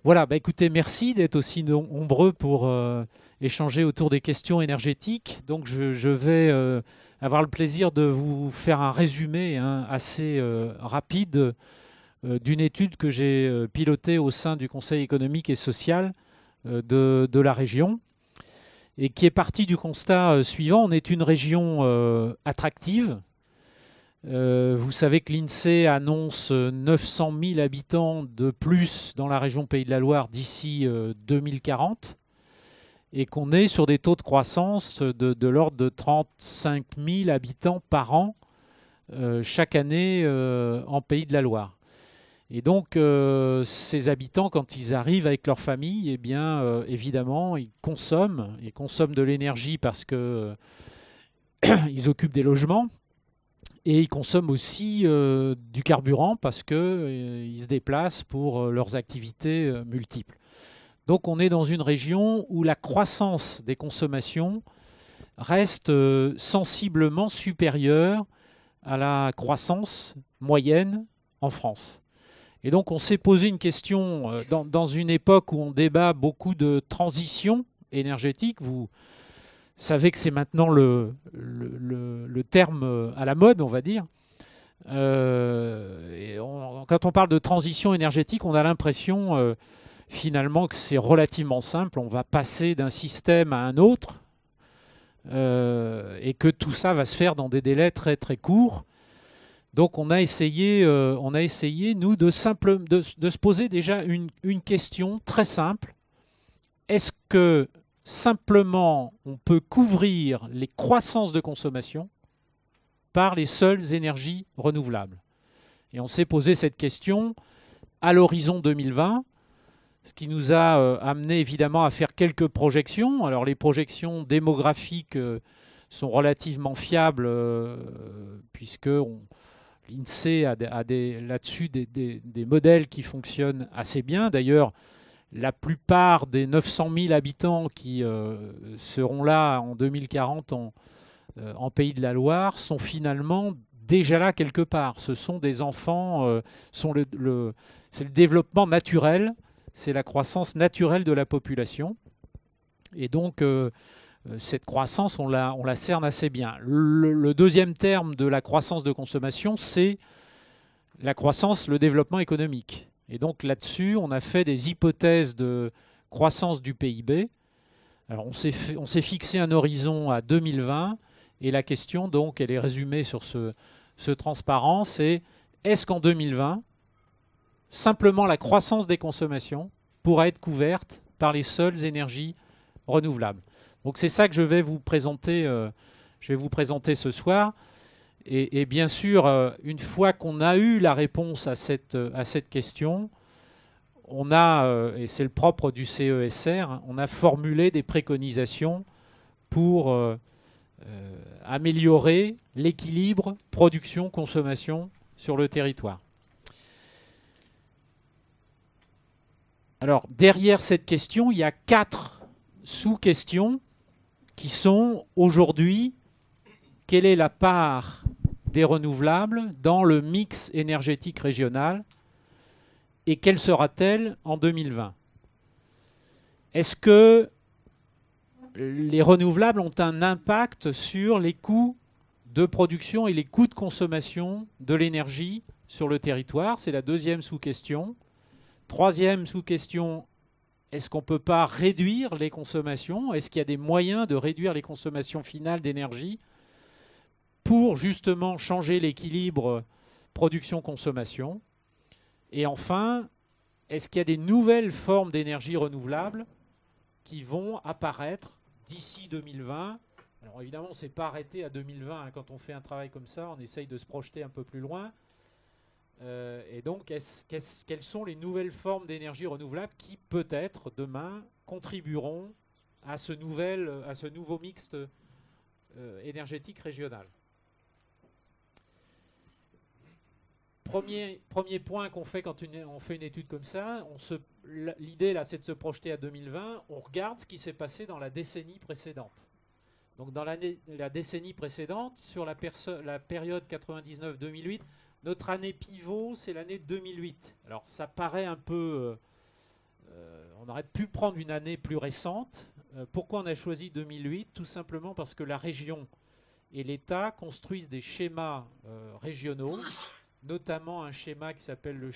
Voilà, bah écoutez, merci d'être aussi nombreux pour échanger autour des questions énergétiques. Donc je vais avoir le plaisir de vous faire un résumé hein, assez rapide d'une étude que j'ai pilotée au sein du Conseil économique et social de la région et qui est partie du constat suivant. On est une région attractive. Vous savez que l'INSEE annonce 900 000 habitants de plus dans la région Pays de la Loire d'ici 2040 et qu'on est sur des taux de croissance de l'ordre de 35 000 habitants par an chaque année en Pays de la Loire. Et donc, ces habitants, quand ils arrivent avec leur famille, eh bien, évidemment, ils consomment de l'énergie parce que ils occupent des logements, et ils consomment aussi du carburant parce qu'ils se déplacent pour leurs activités multiples. Donc on est dans une région où la croissance des consommations reste sensiblement supérieure à la croissance moyenne en France. Et donc on s'est posé une question dans une époque où on débat beaucoup de transition énergétique. Vous savez que c'est maintenant le terme à la mode, on va dire. Quand on parle de transition énergétique, on a l'impression finalement que c'est relativement simple. On va passer d'un système à un autre et que tout ça va se faire dans des délais très très courts. Donc on a essayé nous, de se poser déjà une question très simple. Est-ce que simplement on peut couvrir les croissances de consommation par les seules énergies renouvelables? Et on s'est posé cette question à l'horizon 2020, ce qui nous a amené évidemment à faire quelques projections. Alors les projections démographiques sont relativement fiables puisque l'INSEE a là-dessus des modèles qui fonctionnent assez bien. D'ailleurs, la plupart des 900 000 habitants qui seront là en 2040 en Pays de la Loire sont finalement déjà là quelque part. Ce sont des enfants, c'est le développement naturel, c'est la croissance naturelle de la population. Et donc, cette croissance, on la cerne assez bien. Le deuxième terme de la croissance de consommation, c'est la croissance, le développement économique. Et donc là-dessus, on a fait des hypothèses de croissance du PIB. Alors on s'est fixé un horizon à 2020 et la question donc, elle est résumée sur ce transparent, c'est est-ce qu'en 2020, simplement la croissance des consommations pourra être couverte par les seules énergies renouvelables? Donc c'est ça que je vais vous présenter ce soir. Et bien sûr, une fois qu'on a eu la réponse à cette question, on a, et c'est le propre du CESR, on a formulé des préconisations pour améliorer l'équilibre production-consommation sur le territoire. Alors, derrière cette question, il y a 4 sous-questions qui sont aujourd'hui, quelle est la part des renouvelables dans le mix énergétique régional et quelle sera-t-elle en 2020? Est-ce que les renouvelables ont un impact sur les coûts de production et les coûts de consommation de l'énergie sur le territoire? C'est la deuxième sous-question. Troisième sous-question, est-ce qu'on ne peut pas réduire les consommations? Est-ce qu'il y a des moyens de réduire les consommations finales d'énergie pour justement changer l'équilibre production-consommation? Et enfin, est-ce qu'il y a des nouvelles formes d'énergie renouvelable qui vont apparaître d'ici 2020? Alors évidemment, on ne s'est pas arrêté à 2020 hein. Quand on fait un travail comme ça, on essaye de se projeter un peu plus loin. Et donc, quelles sont les nouvelles formes d'énergie renouvelable qui, peut-être, demain, contribueront à ce nouveau mixte énergétique régional? Premier point qu'on fait quand on fait une étude comme ça, l'idée là c'est de se projeter à 2020, on regarde ce qui s'est passé dans la décennie précédente. Donc dans la décennie précédente, sur la période 99-2008, notre année pivot c'est l'année 2008. Alors ça paraît un peu on aurait pu prendre une année plus récente. Pourquoi on a choisi 2008? Tout simplement parce que la région et l'État construisent des schémas régionaux, notamment un schéma qui s'appelle le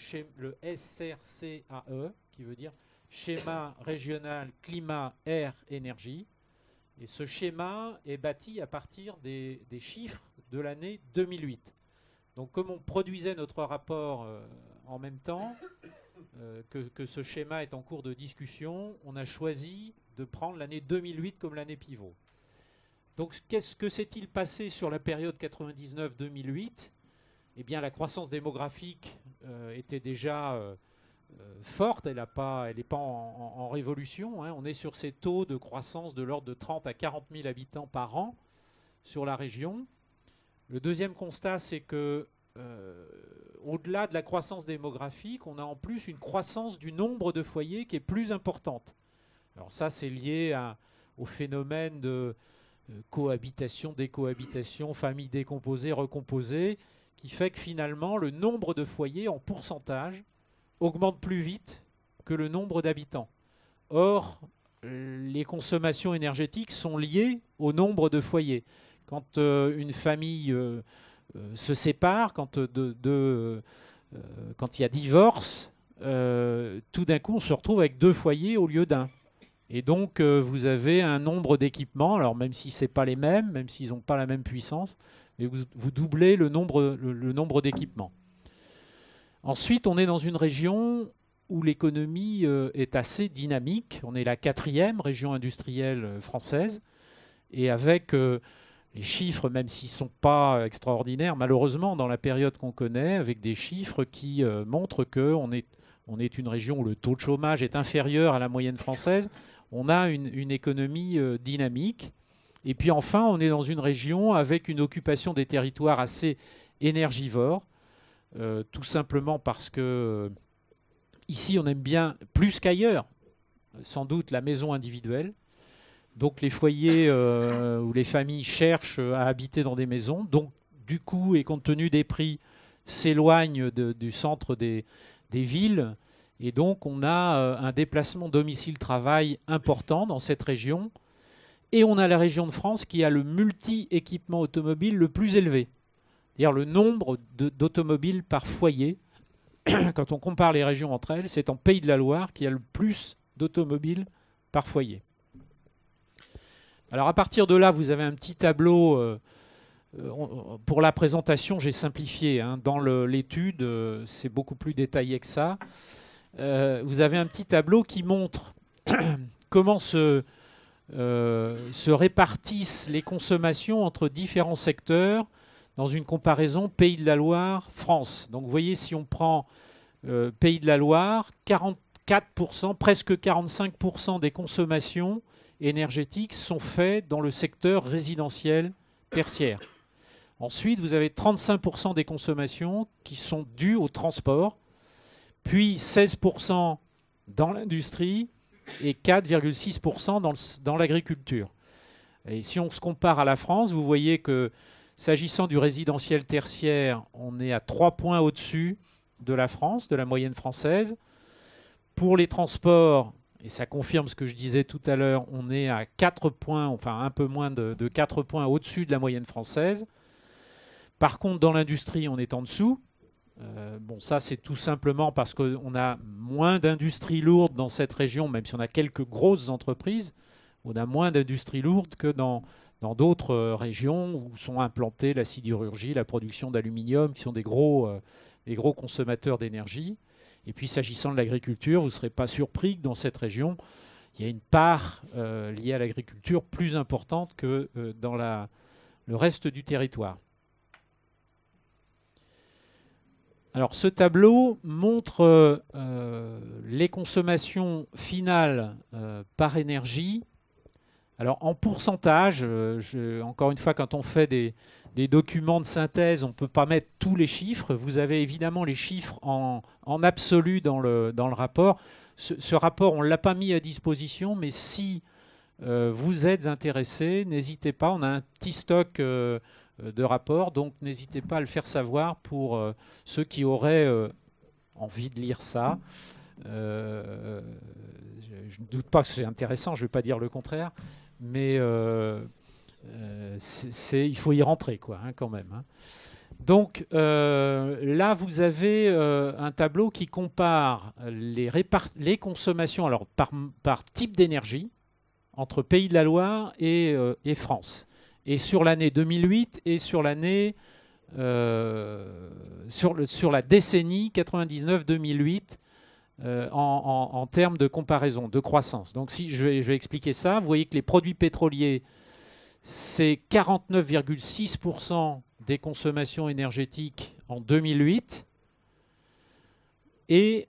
SRCAE, qui veut dire Schéma régional climat, air, énergie. Et ce schéma est bâti à partir des chiffres de l'année 2008. Donc comme on produisait notre rapport en même temps que ce schéma est en cours de discussion, on a choisi de prendre l'année 2008 comme l'année pivot. Donc qu'est-ce que s'est-il passé sur la période 99-2008? Eh bien la croissance démographique était déjà forte, elle n'est pas en révolution, hein. On est sur ces taux de croissance de l'ordre de 30 à 40 000 habitants par an sur la région. Le deuxième constat, c'est que au-delà de la croissance démographique, on a en plus une croissance du nombre de foyers qui est plus importante. Alors ça, c'est lié au phénomène de cohabitation, décohabitation, famille décomposée, recomposée, qui fait que finalement, le nombre de foyers en pourcentage augmente plus vite que le nombre d'habitants. Or, les consommations énergétiques sont liées au nombre de foyers. Quand une famille se sépare, quand il y a divorce, tout d'un coup on se retrouve avec 2 foyers au lieu d'un. Et donc vous avez un nombre d'équipements, alors même si ce n'est pas les mêmes, même s'ils n'ont pas la même puissance, mais vous doublez le nombre d'équipements. Ensuite, on est dans une région où l'économie est assez dynamique. On est la 4e région industrielle française. Et avec les chiffres, même s'ils ne sont pas extraordinaires, malheureusement, dans la période qu'on connaît, avec des chiffres qui montrent qu'on est une région où le taux de chômage est inférieur à la moyenne française, on a une économie dynamique. Et puis enfin, on est dans une région avec une occupation des territoires assez énergivore, tout simplement parce que ici, on aime bien, plus qu'ailleurs, sans doute la maison individuelle. Donc les foyers ou les familles cherchent à habiter dans des maisons. Donc du coup, et compte tenu des prix, s'éloignent du centre des villes. Et donc on a un déplacement domicile-travail important dans cette région. Et on a la région de France qui a le multi-équipement automobile le plus élevé. C'est-à-dire le nombre d'automobiles par foyer. Quand on compare les régions entre elles, c'est en Pays de la Loire qui a le plus d'automobiles par foyer. Alors à partir de là, vous avez un petit tableau. Pour la présentation, j'ai simplifié, hein. Dans l'étude, c'est beaucoup plus détaillé que ça. Vous avez un petit tableau qui montre comment se répartissent les consommations entre différents secteurs dans une comparaison Pays de la Loire, France. Donc vous voyez, si on prend Pays de la Loire, 44%, presque 45% des consommations énergétiques sont faites dans le secteur résidentiel tertiaire. Ensuite, vous avez 35% des consommations qui sont dues au transport, puis 16% dans l'industrie et 4,6% dans l'agriculture. Et si on se compare à la France, vous voyez que s'agissant du résidentiel tertiaire, on est à 3 points au-dessus de la France, de la moyenne française. Pour les transports, et ça confirme ce que je disais tout à l'heure, on est à 4 points, enfin un peu moins de 4 points au-dessus de la moyenne française. Par contre, dans l'industrie, on est en dessous. Bon, ça, c'est tout simplement parce qu'on a moins d'industries lourdes dans cette région, même si on a quelques grosses entreprises. On a moins d'industries lourdes que dans d'autres régions où sont implantées la sidérurgie, la production d'aluminium, qui sont des gros consommateurs d'énergie. Et puis, s'agissant de l'agriculture, vous ne serez pas surpris que dans cette région, il y a une part liée à l'agriculture plus importante que dans le reste du territoire. Alors, ce tableau montre les consommations finales par énergie. Alors, en pourcentage, encore une fois, quand on fait des documents de synthèse, on ne peut pas mettre tous les chiffres. Vous avez évidemment les chiffres en absolu dans le rapport. Ce rapport, on ne l'a pas mis à disposition, mais si vous êtes intéressé, n'hésitez pas. On a un petit stock de rapports, donc n'hésitez pas à le faire savoir pour ceux qui auraient envie de lire ça. je ne doute pas que c'est intéressant, je ne vais pas dire le contraire, mais il faut y rentrer, quoi, hein, quand même. Hein. Donc là, vous avez un tableau qui compare les consommations alors, par type d'énergie entre Pays de la Loire et France. Et sur l'année 2008 et sur l'année sur la décennie 99-2008 en termes de comparaison, de croissance. Donc si je vais expliquer ça, vous voyez que les produits pétroliers, c'est 49,6% des consommations énergétiques en 2008 et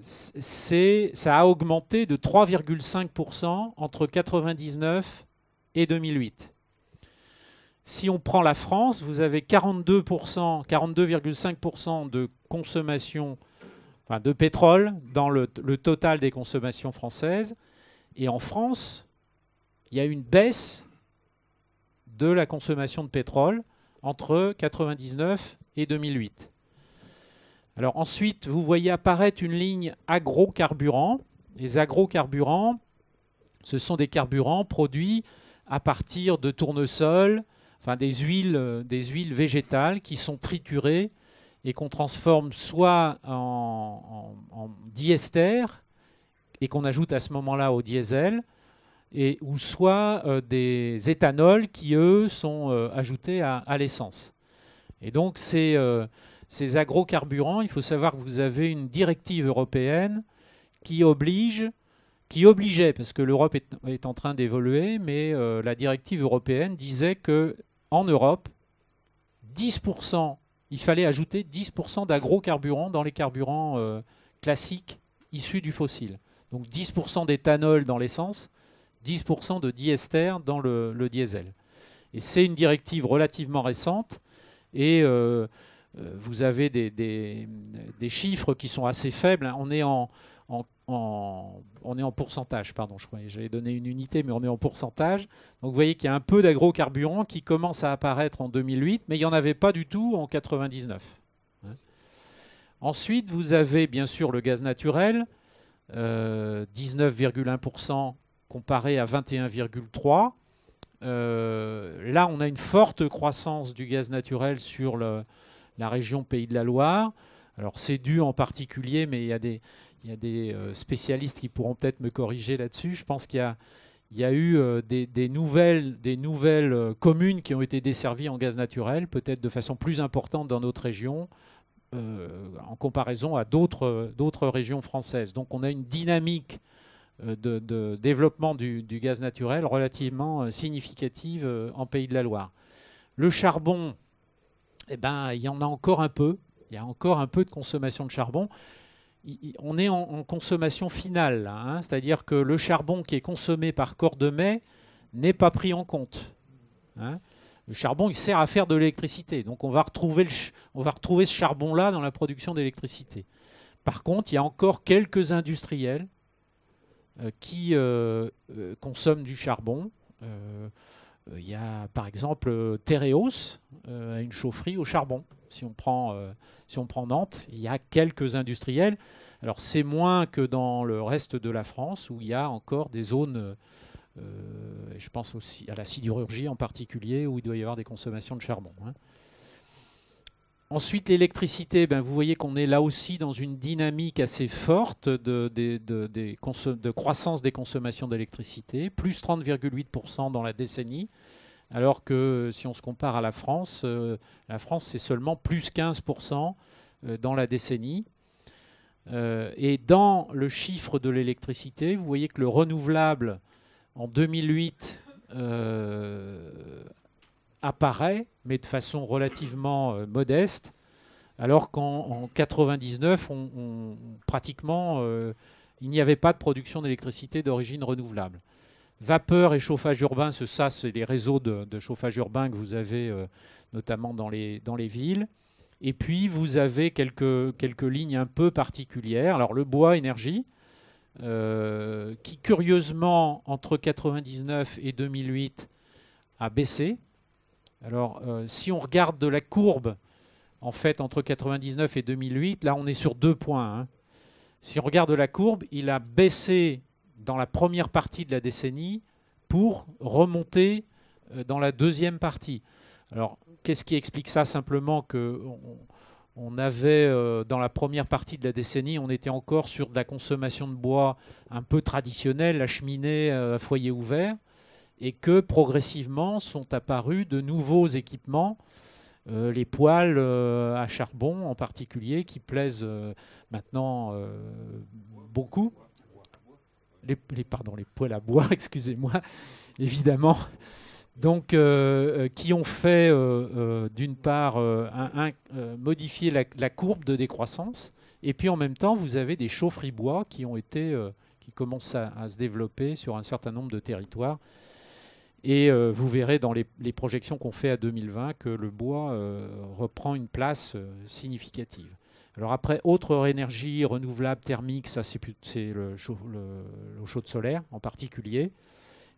ça a augmenté de 3,5% entre 99 et 2008. Si on prend la France, vous avez 42,5% de consommation de pétrole dans le total des consommations françaises. Et en France, il y a une baisse de la consommation de pétrole entre 99 et 2008. Alors ensuite, vous voyez apparaître une ligne agrocarburants. Les agrocarburants, ce sont des carburants produits à partir de tournesol, enfin des huiles végétales qui sont triturées et qu'on transforme soit en diester et qu'on ajoute à ce moment-là au diesel, ou soit des éthanols qui, eux, sont ajoutés à l'essence. Et donc, ces agrocarburants, il faut savoir que vous avez une directive européenne qui obligeait, parce que l'Europe est en train d'évoluer, mais la directive européenne disait qu'en Europe, 10%, il fallait ajouter 10% d'agrocarburants dans les carburants classiques issus du fossile. Donc 10% d'éthanol dans l'essence, 10% de diester dans le diesel. Et c'est une directive relativement récente et vous avez des chiffres qui sont assez faibles. On est en pourcentage, pardon, je croyais j'allais donner une unité, mais on est en pourcentage. Donc vous voyez qu'il y a un peu d'agrocarburants qui commence à apparaître en 2008, mais il n'y en avait pas du tout en 99. Ensuite, vous avez bien sûr le gaz naturel, 19,1% comparé à 21,3%. Là, on a une forte croissance du gaz naturel sur la région Pays de la Loire. Alors c'est dû en particulier, mais il y a des spécialistes qui pourront peut-être me corriger là-dessus. Je pense qu'il y a eu des nouvelles communes qui ont été desservies en gaz naturel, peut-être de façon plus importante dans notre région, en comparaison à d'autres régions françaises. Donc on a une dynamique de développement du gaz naturel relativement significative en Pays de la Loire. Le charbon, eh ben, il y en a encore un peu. Il y a encore un peu de consommation de charbon. On est en consommation finale, hein, c'est-à-dire que le charbon qui est consommé par Cordemais n'est pas pris en compte. Hein. Le charbon, il sert à faire de l'électricité. Donc on va retrouver ce charbon-là dans la production d'électricité. Par contre, il y a encore quelques industriels qui consomment du charbon. Il y a par exemple Tereos, une chaufferie au charbon. Si on prend Nantes, il y a quelques industriels. Alors c'est moins que dans le reste de la France où il y a encore des zones, je pense aussi à la sidérurgie en particulier, où il doit y avoir des consommations de charbon. Hein. Ensuite, l'électricité, ben, vous voyez qu'on est là aussi dans une dynamique assez forte de croissance des consommations d'électricité, plus 30,8% dans la décennie, alors que si on se compare à la France c'est seulement plus 15% dans la décennie. Et dans le chiffre de l'électricité, vous voyez que le renouvelable en 2008 apparaît, mais de façon relativement modeste, alors qu'en 99, pratiquement, il n'y avait pas de production d'électricité d'origine renouvelable. Vapeur et chauffage urbain, c'est les réseaux de chauffage urbain que vous avez notamment dans les villes. Et puis, vous avez quelques lignes un peu particulières. Alors, le bois énergie, qui curieusement, entre 99 et 2008, a baissé. Alors, si on regarde de la courbe, en fait, entre 99 et 2008, là, on est sur 2 points. Hein. Si on regarde la courbe, il a baissé dans la première partie de la décennie pour remonter dans la deuxième partie. Alors, qu'est-ce qui explique ça? Simplement que on avait, dans la première partie de la décennie, on était encore sur de la consommation de bois un peu traditionnelle, la cheminée à foyer ouvert, et que progressivement sont apparus de nouveaux équipements, les poêles à charbon en particulier, qui plaisent maintenant beaucoup. Pardon, les poêles à bois, excusez-moi, évidemment. Donc, qui ont fait, d'une part, modifier la courbe de décroissance, et puis en même temps, vous avez des chaufferies bois qui ont été, qui commencent à se développer sur un certain nombre de territoires. Et vous verrez dans les projections qu'on fait à 2020 que le bois reprend une place significative. Alors après, autre énergie renouvelable thermique, ça c'est l'eau chaude solaire en particulier.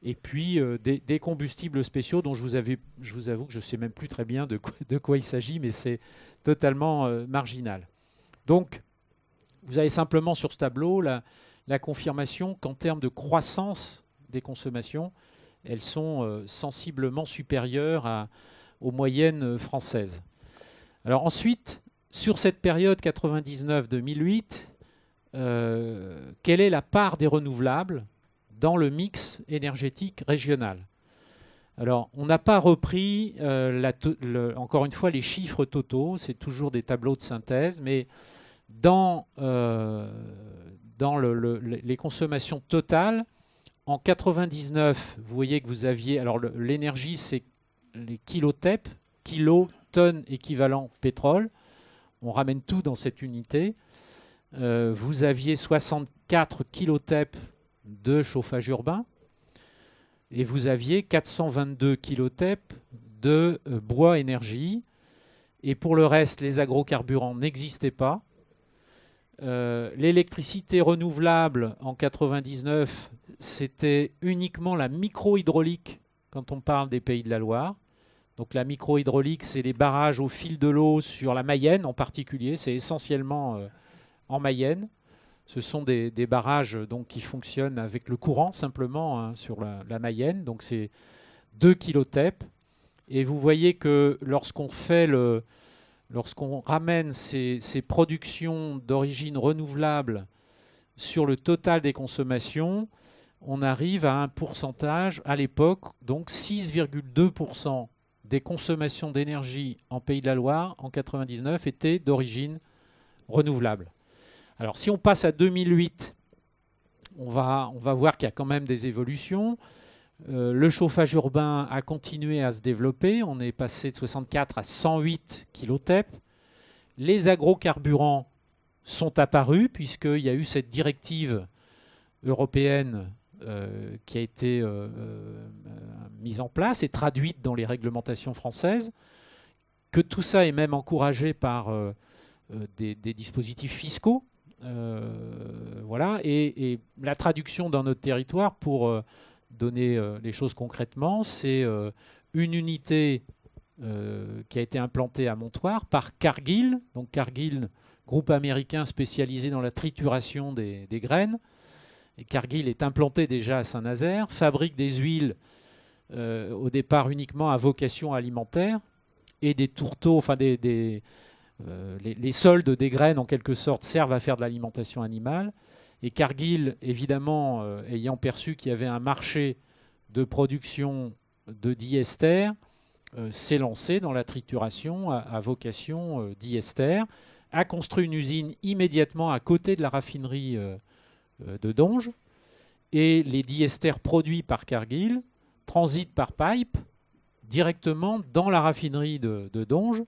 Et puis des combustibles spéciaux dont je vous avoue que je ne sais même plus très bien de quoi il s'agit, mais c'est totalement marginal. Donc, vous avez simplement sur ce tableau la confirmation qu'en termes de croissance des consommations, elles sont sensiblement supérieures aux moyennes françaises. Alors ensuite, sur cette période 99-2008, quelle est la part des renouvelables dans le mix énergétique régional? Alors, on n'a pas repris, encore une fois, les chiffres totaux, c'est toujours des tableaux de synthèse, mais dans les consommations totales, en 99, vous voyez que vous aviez, alors l'énergie, c'est les kilotep, kilotonnes équivalent pétrole, on ramène tout dans cette unité. Vous aviez 64 kilotep de chauffage urbain et vous aviez 422 kilotep de bois énergie. Et pour le reste, les agrocarburants n'existaient pas. L'électricité renouvelable en 99, c'était uniquement la micro-hydraulique quand on parle des Pays de la Loire. Donc la micro-hydraulique, c'est les barrages au fil de l'eau sur la Mayenne en particulier. C'est essentiellement en Mayenne. Ce sont des barrages donc, qui fonctionnent avec le courant simplement hein, sur la Mayenne. Donc c'est 2 kilotep. Et vous voyez que lorsqu'on ramène ces productions d'origine renouvelable sur le total des consommations, on arrive à un pourcentage, à l'époque, donc 6,2% des consommations d'énergie en Pays de la Loire en 99 étaient d'origine renouvelable. Alors si on passe à 2008, on va voir qu'il y a quand même des évolutions. Le chauffage urbain a continué à se développer. On est passé de 64 à 108 kilotep. Les agrocarburants sont apparus puisqu'il y a eu cette directive européenne qui a été mise en place et traduite dans les réglementations françaises. Que tout ça est même encouragé par des dispositifs fiscaux. Voilà. Et la traduction dans notre territoire pour donner les choses concrètement, c'est une unité qui a été implantée à Montoire par Cargill. Donc Cargill, groupe américain spécialisé dans la trituration des graines. Et Cargill est implanté déjà à Saint-Nazaire, fabrique des huiles au départ uniquement à vocation alimentaire et des tourteaux, enfin les soldes des graines en quelque sorte servent à faire de l'alimentation animale. Et Cargill, évidemment, ayant perçu qu'il y avait un marché de production de diester, s'est lancé dans la trituration à vocation diester, a construit une usine immédiatement à côté de la raffinerie de Donges, et les diesters produits par Cargill transitent par pipe directement dans la raffinerie de Donges,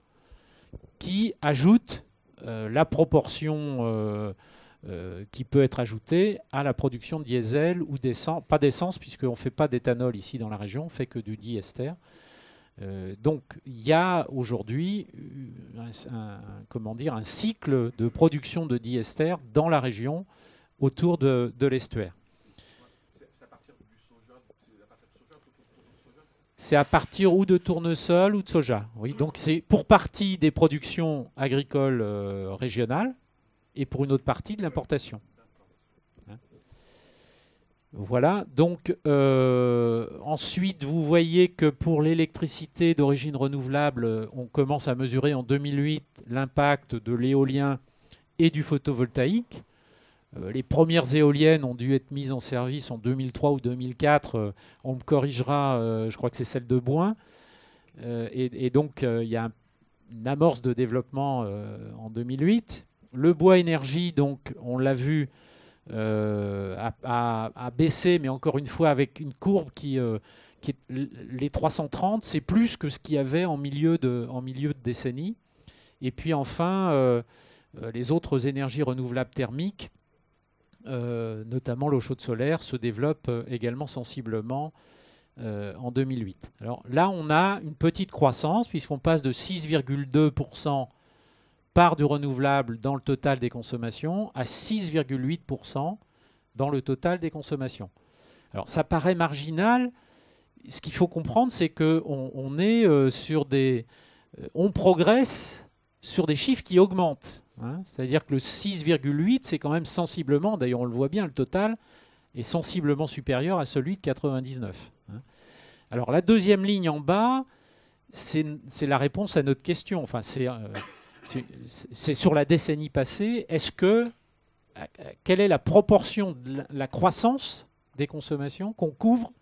qui ajoute la proportion qui peut être ajoutée à la production de diesel ou d'essence, pas d'essence puisqu'on ne fait pas d'éthanol ici dans la région, on fait que du diester. Donc il y a aujourd'hui un cycle de production de diester dans la région autour de l'estuaire. C'est à partir ou de tournesol ou de soja. Oui, donc c'est pour partie des productions agricoles régionales et pour une autre partie de l'importation. Hein. Voilà, donc ensuite vous voyez que pour l'électricité d'origine renouvelable, on commence à mesurer en 2008 l'impact de l'éolien et du photovoltaïque. Les premières éoliennes ont dû être mises en service en 2003 ou 2004. On me corrigera, je crois que c'est celle de Bouin. Et donc, il y a une amorce de développement en 2008. Le bois énergie, donc, on l'a vu, a baissé, mais encore une fois, avec une courbe qui est les 330, c'est plus que ce qu'il y avait en milieu de décennie. Et puis enfin, les autres énergies renouvelables thermiques, notamment l'eau chaude solaire, se développe également sensiblement en 2008. Alors là, on a une petite croissance puisqu'on passe de 6,2% part du renouvelable dans le total des consommations à 6,8% dans le total des consommations. Alors ça paraît marginal. Ce qu'il faut comprendre, c'est qu'on est sur on progresse sur des chiffres qui augmentent. Hein. C'est-à-dire que le 6,8, c'est quand même sensiblement, d'ailleurs on le voit bien, le total est sensiblement supérieur à celui de 99. Hein. Alors la deuxième ligne en bas, c'est la réponse à notre question. Enfin, c'est sur la décennie passée. Quelle est la proportion de la croissance des consommations qu'on couvre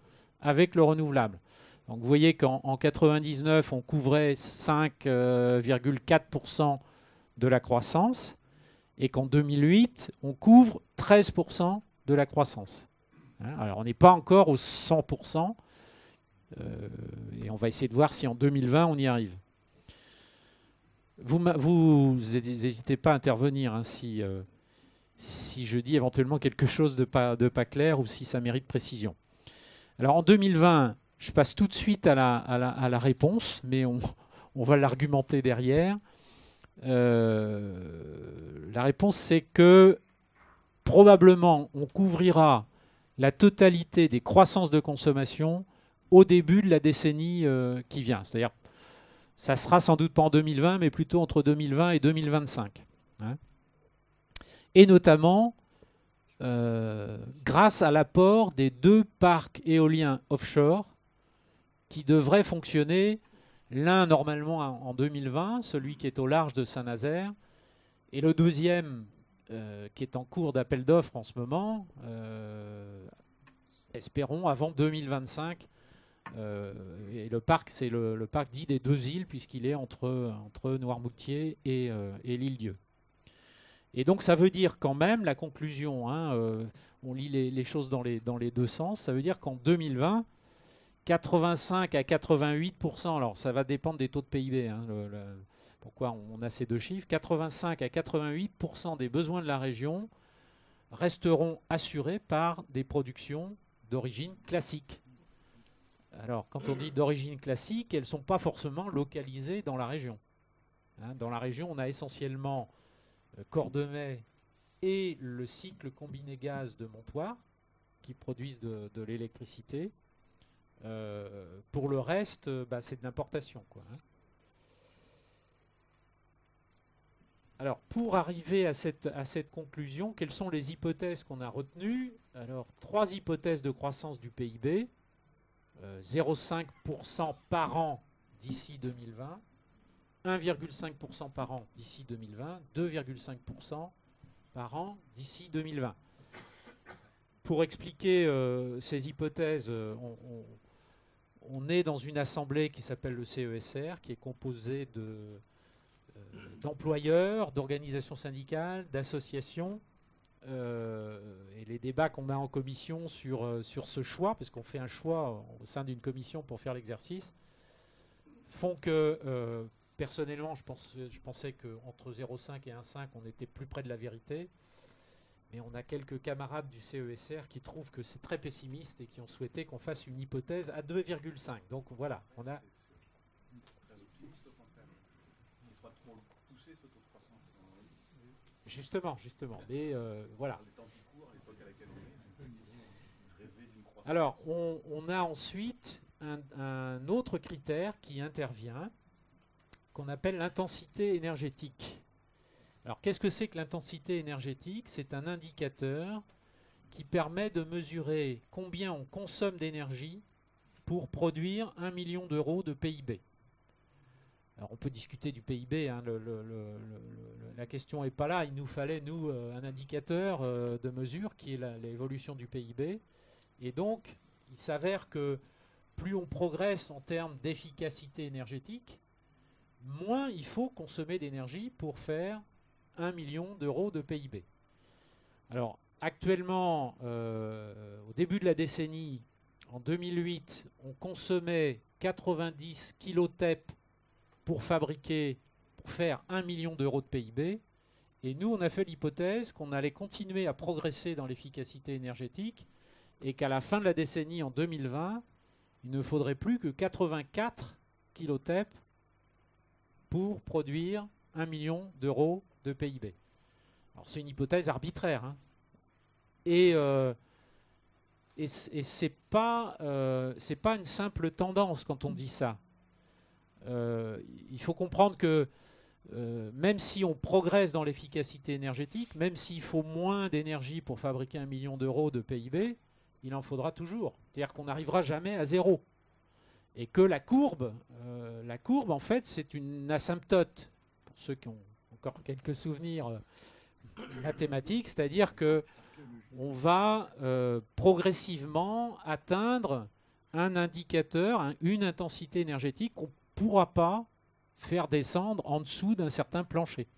avec le renouvelable? Donc vous voyez qu'en 99, on couvrait 5,4% de la croissance et qu'en 2008, on couvre 13% de la croissance. Hein, alors on n'est pas encore aux 100%, et on va essayer de voir si en 2020 on y arrive. Vous n'hésitez pas à intervenir hein, si je dis éventuellement quelque chose de pas clair ou si ça mérite précision. Alors en 2020, je passe tout de suite à la réponse, mais on va l'argumenter derrière. La réponse, c'est que probablement on couvrira la totalité des croissances de consommation au début de la décennie qui vient. C'est-à-dire, ça sera sans doute pas en 2020, mais plutôt entre 2020 et 2025. Hein. Et notamment grâce à l'apport des 2 parcs éoliens offshore qui devraient fonctionner, l'un normalement en 2020, celui qui est au large de Saint-Nazaire, et le deuxième qui est en cours d'appel d'offres en ce moment, espérons avant 2025. Et le parc, c'est le parc dit des 2 îles, puisqu'il est entre Noirmoutier et l'île-Dieu. Et donc ça veut dire quand même, la conclusion, hein, on lit les choses dans les 2 sens, ça veut dire qu'en 2020, 85 à 88%, alors ça va dépendre des taux de PIB, hein, pourquoi on a ces 2 chiffres, 85 à 88% des besoins de la région resteront assurés par des productions d'origine classique. Alors quand on dit d'origine classique, elles ne sont pas forcément localisées dans la région. Hein, dans la région, on a essentiellement Cordemais et le cycle combiné gaz de Montoire qui produisent de l'électricité. Pour le reste, c'est de l'importation. Hein. Alors, pour arriver à cette conclusion, quelles sont les hypothèses qu'on a retenues? Alors, 3 hypothèses de croissance du PIB. 0,5% par an d'ici 2020. 1,5% par an d'ici 2020, 2,5% par an d'ici 2020. Pour expliquer ces hypothèses, on est dans une assemblée qui s'appelle le CESR, qui est composée d'employeurs, d'organisations syndicales, d'associations. Et les débats qu'on a en commission sur ce choix, parce qu'on fait un choix au sein d'une commission pour faire l'exercice, font que... personnellement, je pensais qu'entre 0,5 et 1,5, on était plus près de la vérité. Mais on a quelques camarades du CESR qui trouvent que c'est très pessimiste et qui ont souhaité qu'on fasse une hypothèse à 2,5. Donc voilà, on a... Justement. Mais voilà. Alors, on a ensuite un autre critère qui intervient, qu'on appelle l'intensité énergétique. Alors, qu'est-ce que c'est que l'intensité énergétique? C'est un indicateur qui permet de mesurer combien on consomme d'énergie pour produire 1 million d'euros de PIB. Alors, on peut discuter du PIB, hein, la question n'est pas là. Il nous fallait, nous, un indicateur de mesure qui est l'évolution du PIB. Et donc, il s'avère que plus on progresse en termes d'efficacité énergétique, moins il faut consommer d'énergie pour faire 1 million d'euros de PIB. Alors, actuellement, au début de la décennie, en 2008, on consommait 90 kilotep pour fabriquer, pour faire 1 million d'euros de PIB. Et nous, on a fait l'hypothèse qu'on allait continuer à progresser dans l'efficacité énergétique et qu'à la fin de la décennie, en 2020, il ne faudrait plus que 84 kilotep pour produire 1 million d'euros de PIB. Alors c'est une hypothèse arbitraire, hein. Et c'est pas une simple tendance quand on dit ça. Il faut comprendre que même si on progresse dans l'efficacité énergétique, même s'il faut moins d'énergie pour fabriquer 1 million d'euros de PIB, il en faudra toujours. C'est-à-dire qu'on n'arrivera jamais à zéro. Et que la courbe, en fait, c'est une asymptote. Pour ceux qui ont encore quelques souvenirs mathématiques, c'est-à-dire que on va progressivement atteindre un indicateur, une intensité énergétique qu'on ne pourra pas faire descendre en dessous d'un certain plancher.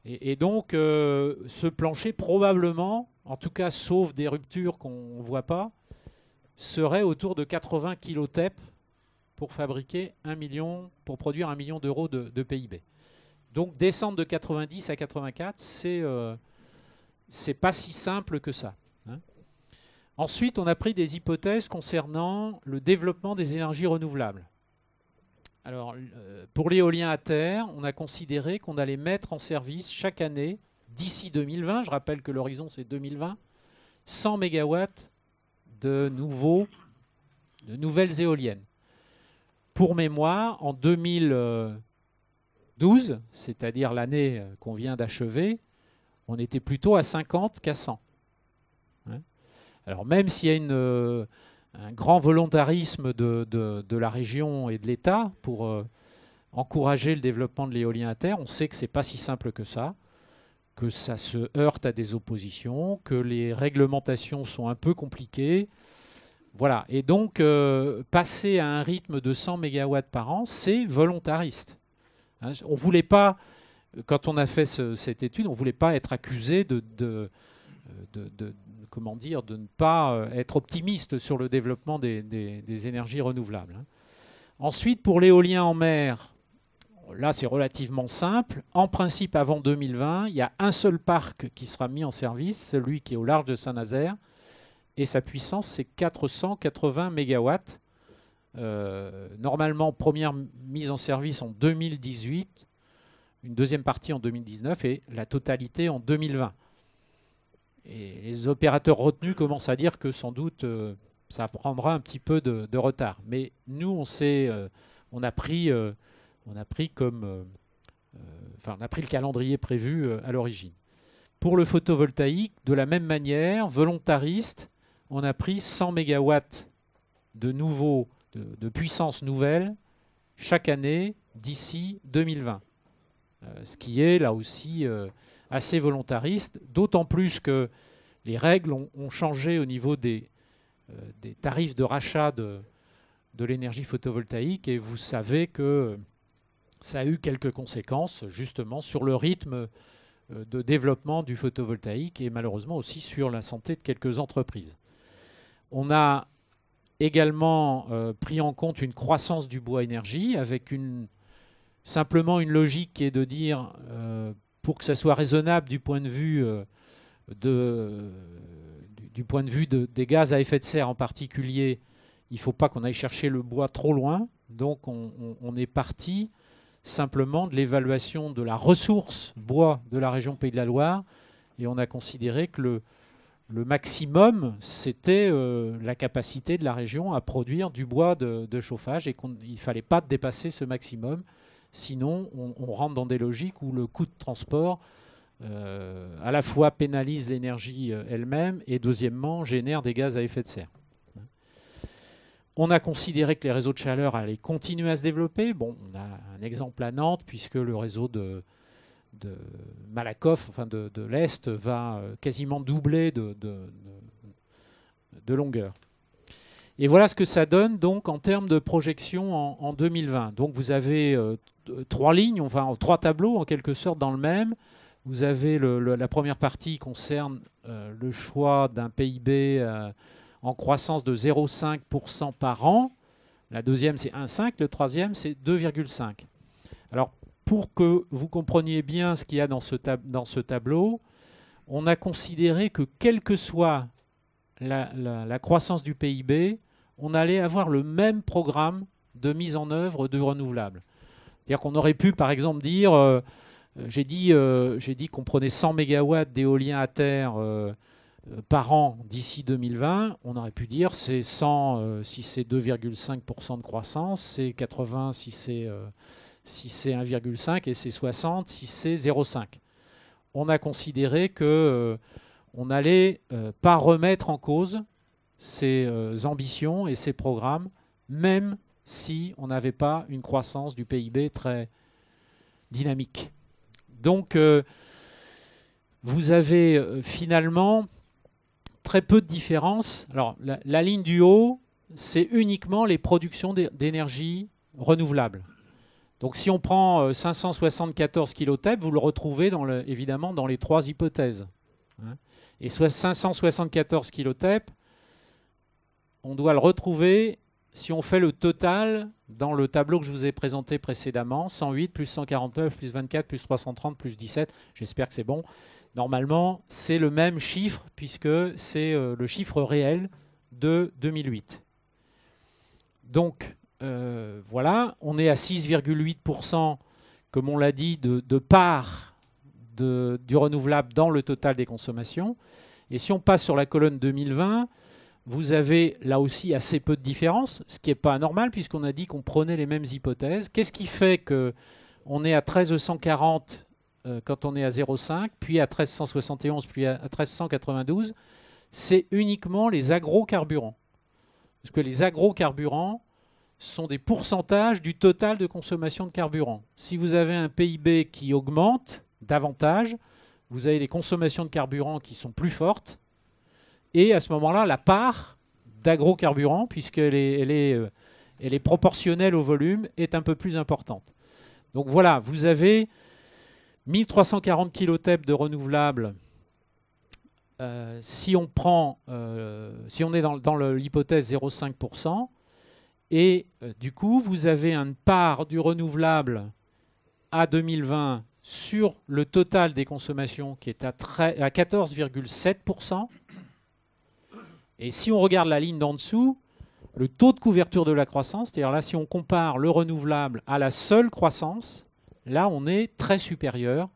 Et donc, ce plancher, probablement, en tout cas, sauf des ruptures qu'on ne voit pas, serait autour de 80 kilotep pour fabriquer 1 million, pour produire 1 million d'euros de PIB. Donc, descendre de 90 à 84, c'est pas si simple que ça, hein. Ensuite, on a pris des hypothèses concernant le développement des énergies renouvelables. Alors, pour l'éolien à terre, on a considéré qu'on allait mettre en service chaque année, d'ici 2020, je rappelle que l'horizon c'est 2020, 100 MW de nouvelles éoliennes. Pour mémoire, en 2012, c'est-à-dire l'année qu'on vient d'achever, on était plutôt à 50 qu'à 100. Hein. Alors même s'il y a un grand volontarisme de la région et de l'État pour encourager le développement de l'éolien à terre, on sait que ce n'est pas si simple que ça se heurte à des oppositions, que les réglementations sont un peu compliquées. Voilà. Et donc, passer à un rythme de 100 MW par an, c'est volontariste. Hein, on voulait pas, quand on a fait cette étude, on ne voulait pas être accusé comment dire, de ne pas être optimiste sur le développement des énergies renouvelables. Ensuite, pour l'éolien en mer, là c'est relativement simple. En principe, avant 2020, il y a un seul parc qui sera mis en service, celui qui est au large de Saint-Nazaire, et sa puissance c'est 480 MW. Normalement, première mise en service en 2018, une deuxième partie en 2019 et la totalité en 2020. Et les opérateurs retenus commencent à dire que sans doute ça prendra un petit peu de retard. Mais nous, on a pris le calendrier prévu à l'origine. Pour le photovoltaïque, de la même manière, volontariste, on a pris 100 MW de puissance nouvelle chaque année d'ici 2020. Ce qui est là aussi assez volontariste, d'autant plus que les règles ont changé au niveau des tarifs de rachat de l'énergie photovoltaïque et vous savez que ça a eu quelques conséquences justement sur le rythme de développement du photovoltaïque et malheureusement aussi sur la santé de quelques entreprises. On a également pris en compte une croissance du bois énergie avec simplement une logique qui est de dire pour que ça soit raisonnable du point de vue des gaz à effet de serre en particulier, il ne faut pas qu'on aille chercher le bois trop loin. Donc on est parti simplement de l'évaluation de la ressource bois de la région Pays de la Loire et on a considéré que le maximum, c'était la capacité de la région à produire du bois de chauffage et qu'il ne fallait pas dépasser ce maximum. Sinon, on rentre dans des logiques où le coût de transport à la fois pénalise l'énergie elle-même et deuxièmement génère des gaz à effet de serre. On a considéré que les réseaux de chaleur allaient continuer à se développer. Bon, on a un exemple à Nantes, puisque le réseau de Malakoff, enfin de l'Est, va quasiment doubler de longueur. Et voilà ce que ça donne donc en termes de projection en 2020. Donc vous avez trois lignes, enfin trois tableaux en quelque sorte dans le même. Vous avez la première partie qui concerne le choix d'un PIB en croissance de 0,5% par an. La deuxième, c'est 1,5. Le troisième, c'est 2,5. Alors, pour que vous compreniez bien ce qu'il y a dans ce tableau, on a considéré que quelle que soit la croissance du PIB, on allait avoir le même programme de mise en œuvre de renouvelables. C'est-à-dire qu'on aurait pu, par exemple, dire... j'ai dit qu'on prenait 100 MW d'éolien à terre par an d'ici 2020. On aurait pu dire c'est 100 si c'est 2,5% de croissance, c'est 80 si c'est 1,5 et c'est 60 si c'est 0,5. On a considéré que on n'allait pas remettre en cause ces ambitions et ces programmes, même si on n'avait pas une croissance du PIB très dynamique. Donc, vous avez finalement très peu de différence. Alors, la ligne du haut, c'est uniquement les productions d'énergie renouvelable. Donc, si on prend 574 kilotep, vous le retrouvez évidemment dans les trois hypothèses. Et 574 kilotep, on doit le retrouver si on fait le total dans le tableau que je vous ai présenté précédemment, 108 plus 149 plus 24 plus 330 plus 17, j'espère que c'est bon. Normalement, c'est le même chiffre puisque c'est le chiffre réel de 2008. Donc, voilà, on est à 6,8%, comme on l'a dit, de part du renouvelable dans le total des consommations. Et si on passe sur la colonne 2020, vous avez là aussi assez peu de différence, ce qui n'est pas anormal puisqu'on a dit qu'on prenait les mêmes hypothèses. Qu'est-ce qui fait qu'on est à 1340 quand on est à 0,5, puis à 1371, puis à 1392? C'est uniquement les agrocarburants. Parce que les agrocarburants sont des pourcentages du total de consommation de carburant. Si vous avez un PIB qui augmente davantage, vous avez des consommations de carburant qui sont plus fortes. Et à ce moment-là, la part d'agrocarburant, puisqu'elle est proportionnelle au volume, est un peu plus importante. Donc voilà, vous avez 1340 kilotep de renouvelables. Si on est dans l'hypothèse 0,5%, et du coup, vous avez une part du renouvelable à 2020 sur le total des consommations qui est à 14,7%. Et si on regarde la ligne d'en dessous, le taux de couverture de la croissance, c'est-à-dire là, si on compare le renouvelable à la seule croissance, là, on est très supérieur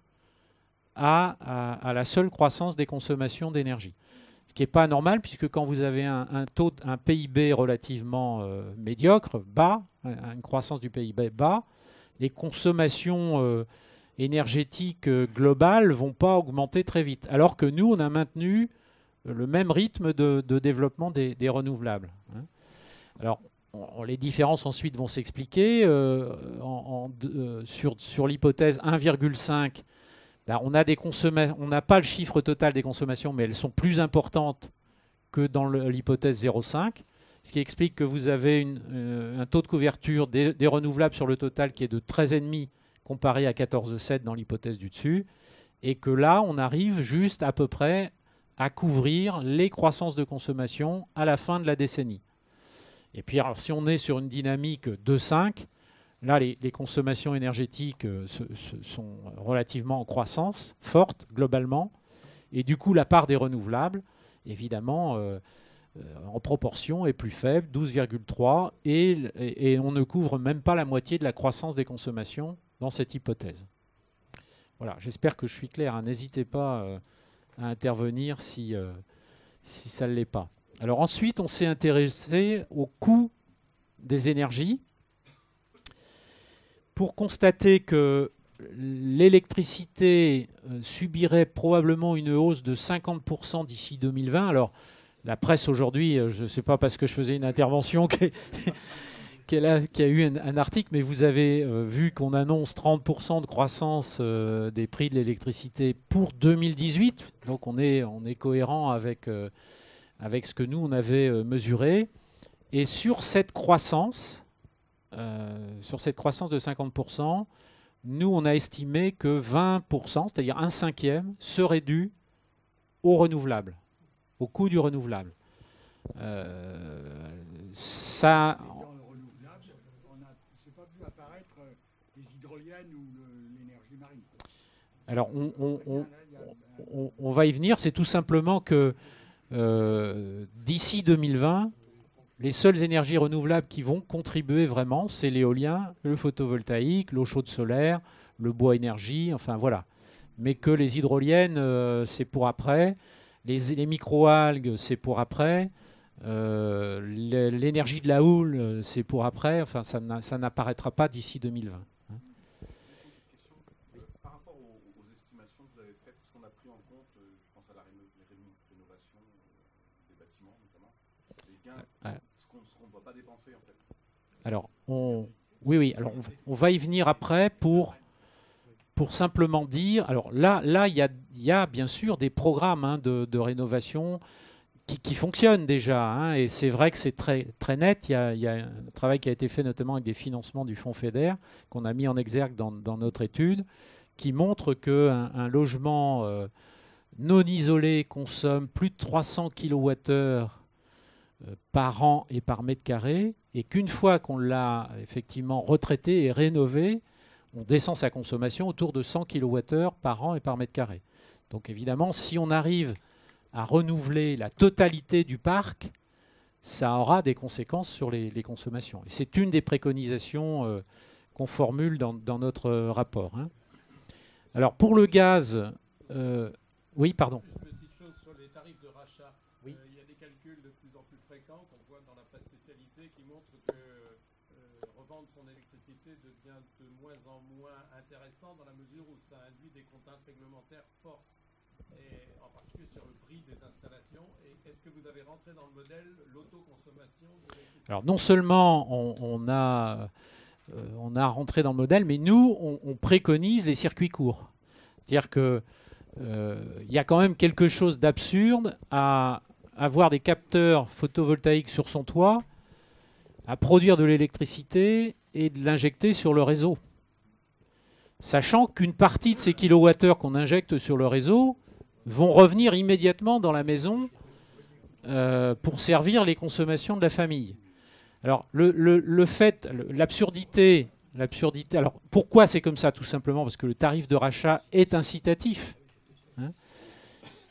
à la seule croissance des consommations d'énergie. Ce qui n'est pas normal, puisque quand vous avez un PIB relativement médiocre, bas, une croissance du PIB bas, les consommations énergétiques globales ne vont pas augmenter très vite. Alors que nous, on a maintenu le même rythme de développement des renouvelables. Alors, les différences ensuite vont s'expliquer. Sur l'hypothèse 1,5, ben, on n'a pas le chiffre total des consommations, mais elles sont plus importantes que dans l'hypothèse 0,5, ce qui explique que vous avez un taux de couverture des renouvelables sur le total qui est de 13,5 comparé à 14,7 dans l'hypothèse du dessus, et que là, on arrive juste à peu près à couvrir les croissances de consommation à la fin de la décennie. Et puis, alors, si on est sur une dynamique 2,5, là, les consommations énergétiques sont relativement en croissance forte, globalement. Et du coup, la part des renouvelables, évidemment, en proportion, est plus faible, 12,3, et on ne couvre même pas la moitié de la croissance des consommations dans cette hypothèse. Voilà, j'espère que je suis clair, hein. N'hésitez pas à intervenir si ça ne l'est pas. Alors ensuite, on s'est intéressé au coût des énergies. pour constater que l'électricité subirait probablement une hausse de 50% d'ici 2020. Alors, la presse aujourd'hui, je ne sais pas parce que je faisais une intervention qui a eu un article, mais vous avez vu qu'on annonce 30% de croissance des prix de l'électricité pour 2018. Donc on est cohérent avec ce que nous, on avait mesuré. Et sur cette croissance de 50%, nous, on a estimé que 20%, c'est-à-dire un cinquième, serait dû au renouvelable, au coût du renouvelable. Ça... Dans le renouvelable, je n'ai pas vu apparaître les hydroliennes ou l'énergie marine. Alors, on va y venir. C'est tout simplement que d'ici 2020, les seules énergies renouvelables qui vont contribuer vraiment, c'est l'éolien, le photovoltaïque, l'eau chaude solaire, le bois énergie, enfin voilà. Mais que les hydroliennes, c'est pour après. Les microalgues, c'est pour après. L'énergie de la houle, c'est pour après. Enfin, ça n'apparaîtra pas d'ici 2020. Par rapport aux estimations que vous avez faites, est-ce qu'on a pris en compte, je pense à la rénovation des bâtiments notamment, les gains, ce qu'on ne doit pas dépenser en fait? Alors, oui. Alors, on va y venir après pour simplement dire. Alors là, il y a bien sûr des programmes de rénovation qui fonctionnent déjà. Et c'est vrai que c'est très, très net. Il y a un travail qui a été fait notamment avec des financements du Fonds FEDER qu'on a mis en exergue dans notre étude, qui montre qu'un logement non isolé consomme plus de 300 kWh par an et par mètre carré, et qu'une fois qu'on l'a effectivement retraité et rénové, on descend sa consommation autour de 100 kWh par an et par mètre carré. Donc évidemment, si on arrive à renouveler la totalité du parc, ça aura des conséquences sur les consommations. Et c'est une des préconisations qu'on formule dans notre rapport. Alors pour le gaz, oui, pardon. Une petite chose sur les tarifs de rachat. Oui. Il y a des calculs de plus en plus fréquents qu'on voit dans la presse spécialisée qui montrent que revendre son électricité devient de moins en moins intéressant dans la mesure où ça induit des contraintes réglementaires fortes, et en particulier sur le prix des installations. Et est-ce que vous avez rentré dans le modèle l'autoconsommation de l'électricité? Alors non seulement on a rentré dans le modèle, mais nous, on préconise les circuits courts. C'est-à-dire que il y a quand même quelque chose d'absurde à avoir des capteurs photovoltaïques sur son toit, à produire de l'électricité et de l'injecter sur le réseau. Sachant qu'une partie de ces kilowattheures qu'on injecte sur le réseau vont revenir immédiatement dans la maison pour servir les consommations de la famille. Alors, l'absurdité, alors pourquoi c'est comme ça? Tout simplement parce que le tarif de rachat est incitatif.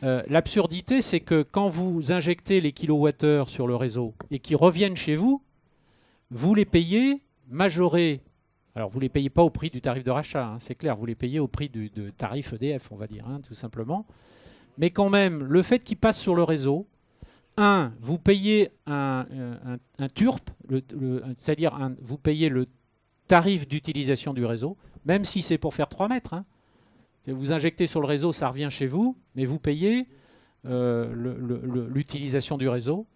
L'absurdité, c'est que quand vous injectez les kilowattheures sur le réseau et qu'ils reviennent chez vous, vous les payez majorés. Alors, vous ne les payez pas au prix du tarif de rachat, c'est clair, vous les payez au prix du tarif EDF, on va dire, tout simplement. Mais quand même, le fait qu'ils passent sur le réseau, vous payez un TURP, c'est-à-dire vous payez le tarif d'utilisation du réseau, même si c'est pour faire 3 mètres. Vous injectez sur le réseau, ça revient chez vous, mais vous payez l'utilisation du réseau.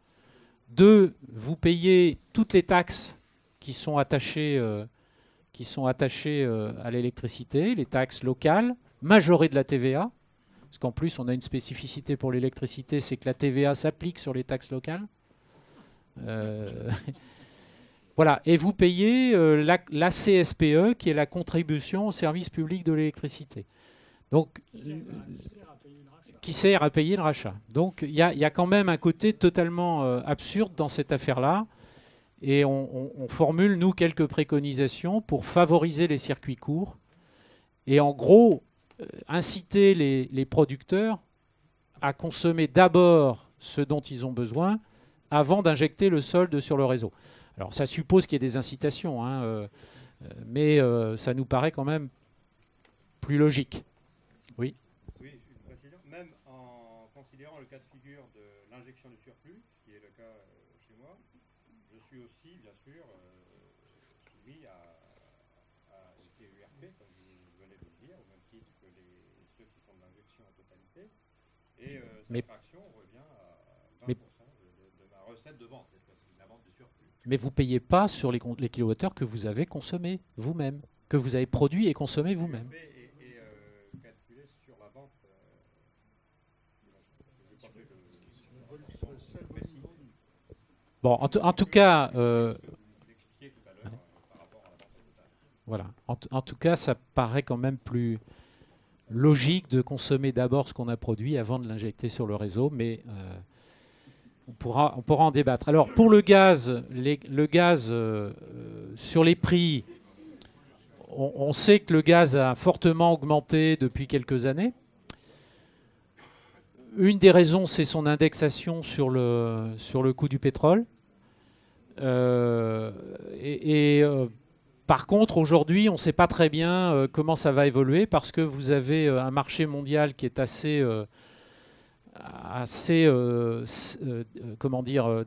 2, vous payez toutes les taxes qui sont attachées à l'électricité, les taxes locales, majorées de la TVA. Parce qu'en plus, on a une spécificité pour l'électricité, c'est que la TVA s'applique sur les taxes locales. Voilà. Et vous payez la CSPE, qui est la contribution au service public de l'électricité. Donc, qui sert à payer le rachat. Donc, il y a quand même un côté totalement absurde dans cette affaire-là. Et on formule, nous, quelques préconisations pour favoriser les circuits courts. Et en gros, inciter les producteurs à consommer d'abord ce dont ils ont besoin avant d'injecter le solde sur le réseau. Alors ça suppose qu'il y ait des incitations, mais ça nous paraît quand même plus logique. Oui. Oui, une précision. Même en considérant le cas de figure de l'injection du surplus, ce qui est le cas chez moi, je suis aussi, bien sûr, soumis à activité ERP, comme vous venez de le dire, au même titre que ceux qui font de l'injection en totalité. Et cette fraction revient à 20% de ma recette de vente, cette fois-ci, la vente de surplus. Mais vous ne payez pas sur les kilowattheures que vous avez consommés vous-même, que vous avez produit et consommé vous-même. Et calculé sur la vente. Bon, en tout cas, voilà. En tout cas, ça paraît quand même plus logique de consommer d'abord ce qu'on a produit avant de l'injecter sur le réseau, mais on pourra en débattre. Alors pour le gaz, sur les prix, on sait que le gaz a fortement augmenté depuis quelques années. Une des raisons, c'est son indexation sur le coût du pétrole. Par contre, aujourd'hui, on ne sait pas très bien comment ça va évoluer parce que vous avez un marché mondial qui est assez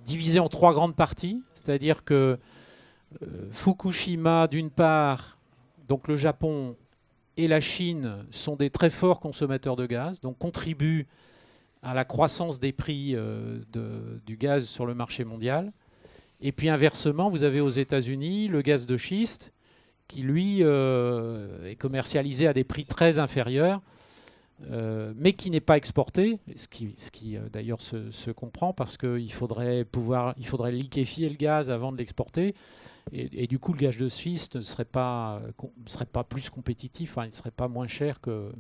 divisé en trois grandes parties. C'est-à-dire que Fukushima, d'une part, donc le Japon et la Chine sont des très forts consommateurs de gaz, donc contribuent à la croissance des prix du gaz sur le marché mondial. Et puis inversement, vous avez aux États-Unis le gaz de schiste qui, lui, est commercialisé à des prix très inférieurs, mais qui n'est pas exporté, ce qui d'ailleurs se comprend parce qu'il faudrait liquéfier le gaz avant de l'exporter. Et du coup, le gaz de schiste ne serait pas plus compétitif, il ne serait pas moins cher que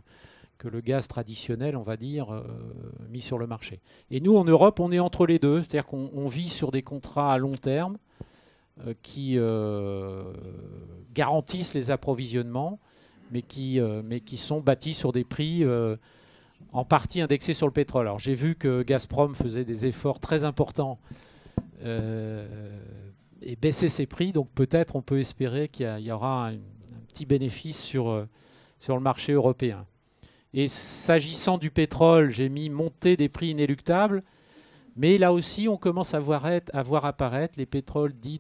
le gaz traditionnel, on va dire, mis sur le marché. Et nous, en Europe, on est entre les deux, c'est-à-dire qu'on vit sur des contrats à long terme qui garantissent les approvisionnements, mais qui sont bâtis sur des prix en partie indexés sur le pétrole. Alors j'ai vu que Gazprom faisait des efforts très importants et baissait ses prix, donc peut-être on peut espérer qu'il y aura un petit bénéfice sur le marché européen. Et s'agissant du pétrole, j'ai mis montée des prix inéluctables, mais là aussi on commence à voir apparaître les pétroles dits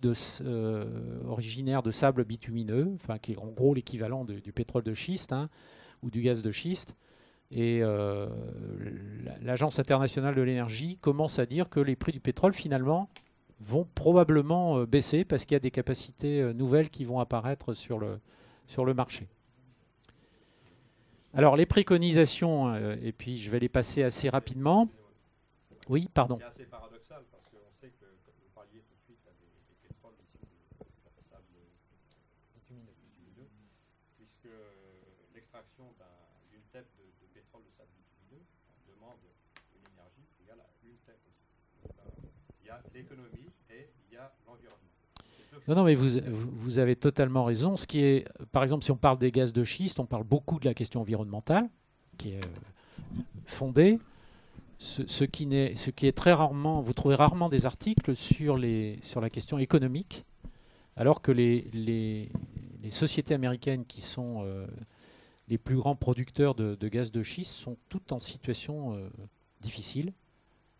originaires de sable bitumineux, enfin, qui est en gros l'équivalent du pétrole de schiste ou du gaz de schiste. Et l'Agence internationale de l'énergie commence à dire que les prix du pétrole finalement vont probablement baisser parce qu'il y a des capacités nouvelles qui vont apparaître sur le marché. Alors les préconisations, et puis je vais les passer assez rapidement. Oui, pardon. C'est assez paradoxal parce qu'on sait que vous parliez tout de suite à des pétroles issus de sable bitumineux, puisque l'extraction d'une TEP de pétrole de sable bitumineux demande une énergie égale à une TEP aussi. Donc, il y a l'économie et il y a l'environnement. Non, mais vous avez totalement raison. Ce qui est, par exemple, si on parle des gaz de schiste, on parle beaucoup de la question environnementale, qui est fondée. Ce qui est très rarement, vous trouvez rarement des articles sur la question économique, alors que les sociétés américaines qui sont les plus grands producteurs de gaz de schiste sont toutes en situation difficile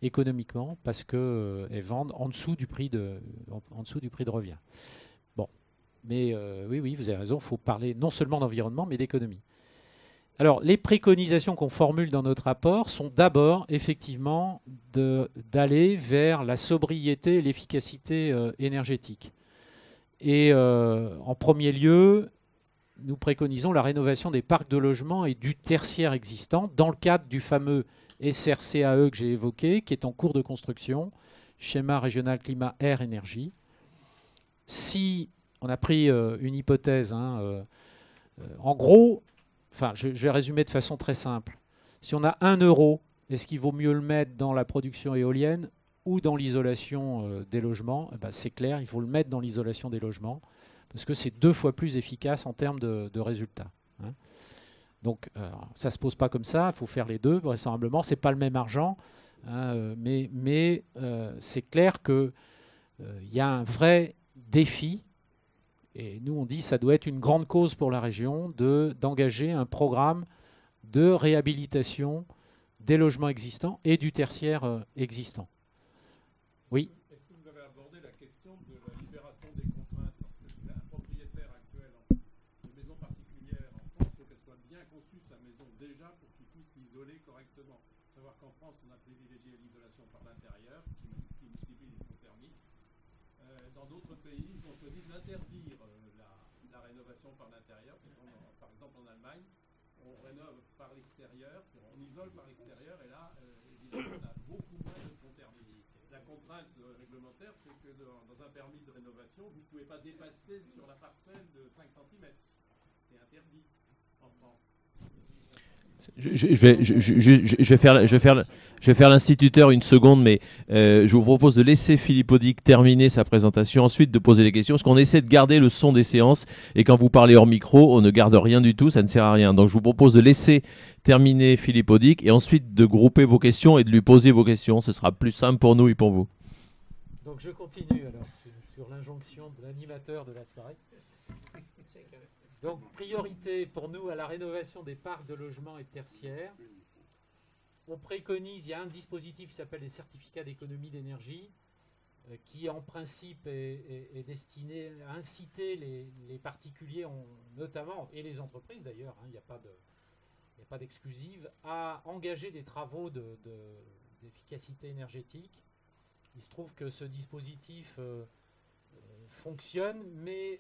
économiquement parce qu'elles vendent en dessous du prix de revient. Bon, mais oui, vous avez raison, il faut parler non seulement d'environnement, mais d'économie. Alors, les préconisations qu'on formule dans notre rapport sont d'abord, effectivement, d'aller vers la sobriété et l'efficacité énergétique. Et en premier lieu, nous préconisons la rénovation des parcs de logement et du tertiaire existant dans le cadre du fameux SRCAE que j'ai évoqué, qui est en cours de construction, schéma régional climat air énergie. Si on a pris une hypothèse, en gros, je vais résumer de façon très simple. Si on a 1 euro, est-ce qu'il vaut mieux le mettre dans la production éolienne ou dans l'isolation des logements? C'est clair, il faut le mettre dans l'isolation des logements parce que c'est 2 fois plus efficace en termes de résultats. Donc ça ne se pose pas comme ça, il faut faire les deux, vraisemblablement. Ce n'est pas le même argent, mais c'est clair qu'il y a un vrai défi. Et nous, on dit que ça doit être une grande cause pour la région d'engager un programme de réhabilitation des logements existants et du tertiaire existant. Oui. Est-ce que vous avez abordé la question de la libération des contraintes? Parce que un propriétaire actuel de maison particulière justement. Savoir qu'en France, on a privilégié l'isolation par l'intérieur, qui multiplie les coûts thermiques. Dans d'autres pays, on choisit d'interdire la rénovation par l'intérieur. Par exemple, en Allemagne, on rénove par l'extérieur, on isole par l'extérieur, et là, évidemment, on a beaucoup moins de coûts thermiques. La contrainte réglementaire, c'est que dans un permis de rénovation, vous ne pouvez pas dépasser sur la parcelle de 5 cm. C'est interdit en France. Je vais faire l'instituteur une seconde, mais je vous propose de laisser Philippe Audic terminer sa présentation, ensuite de poser les questions, parce qu'on essaie de garder le son des séances, et quand vous parlez hors micro, on ne garde rien du tout, ça ne sert à rien. Donc je vous propose de laisser terminer Philippe Audic, et ensuite de grouper vos questions et de lui poser vos questions. Ce sera plus simple pour nous et pour vous. Donc je continue alors sur l'injonction de l'animateur de la soirée. Donc, priorité pour nous à la rénovation des parcs de logements et tertiaires. On préconise, il y a un dispositif qui s'appelle les certificats d'économie d'énergie, qui en principe est destiné à inciter les particuliers, notamment, et les entreprises d'ailleurs, il n'y a pas d'exclusive, à engager des travaux d'efficacité énergétique. Il se trouve que ce dispositif fonctionne, mais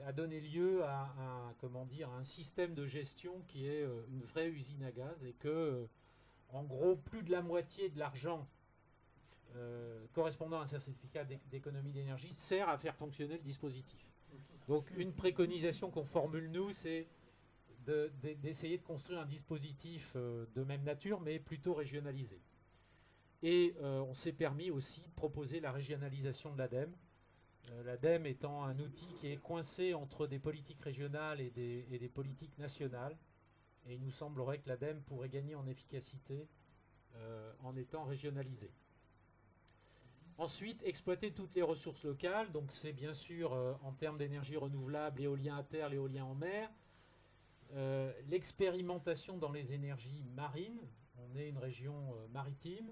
a donné lieu à un système de gestion qui est une vraie usine à gaz, et que, en gros, plus de la moitié de l'argent correspondant à un certificat d'économie d'énergie sert à faire fonctionner le dispositif. Donc, une préconisation qu'on formule, nous, c'est d'essayer de construire un dispositif de même nature, mais plutôt régionalisé. Et on s'est permis aussi de proposer la régionalisation de l'ADEME. L'ADEME étant un outil qui est coincé entre des politiques régionales et des politiques nationales. Et il nous semblerait que l'ADEME pourrait gagner en efficacité en étant régionalisée. Ensuite, exploiter toutes les ressources locales. Donc c'est bien sûr en termes d'énergie renouvelable, l'éolien à terre, l'éolien en mer. L'expérimentation dans les énergies marines. On est une région maritime.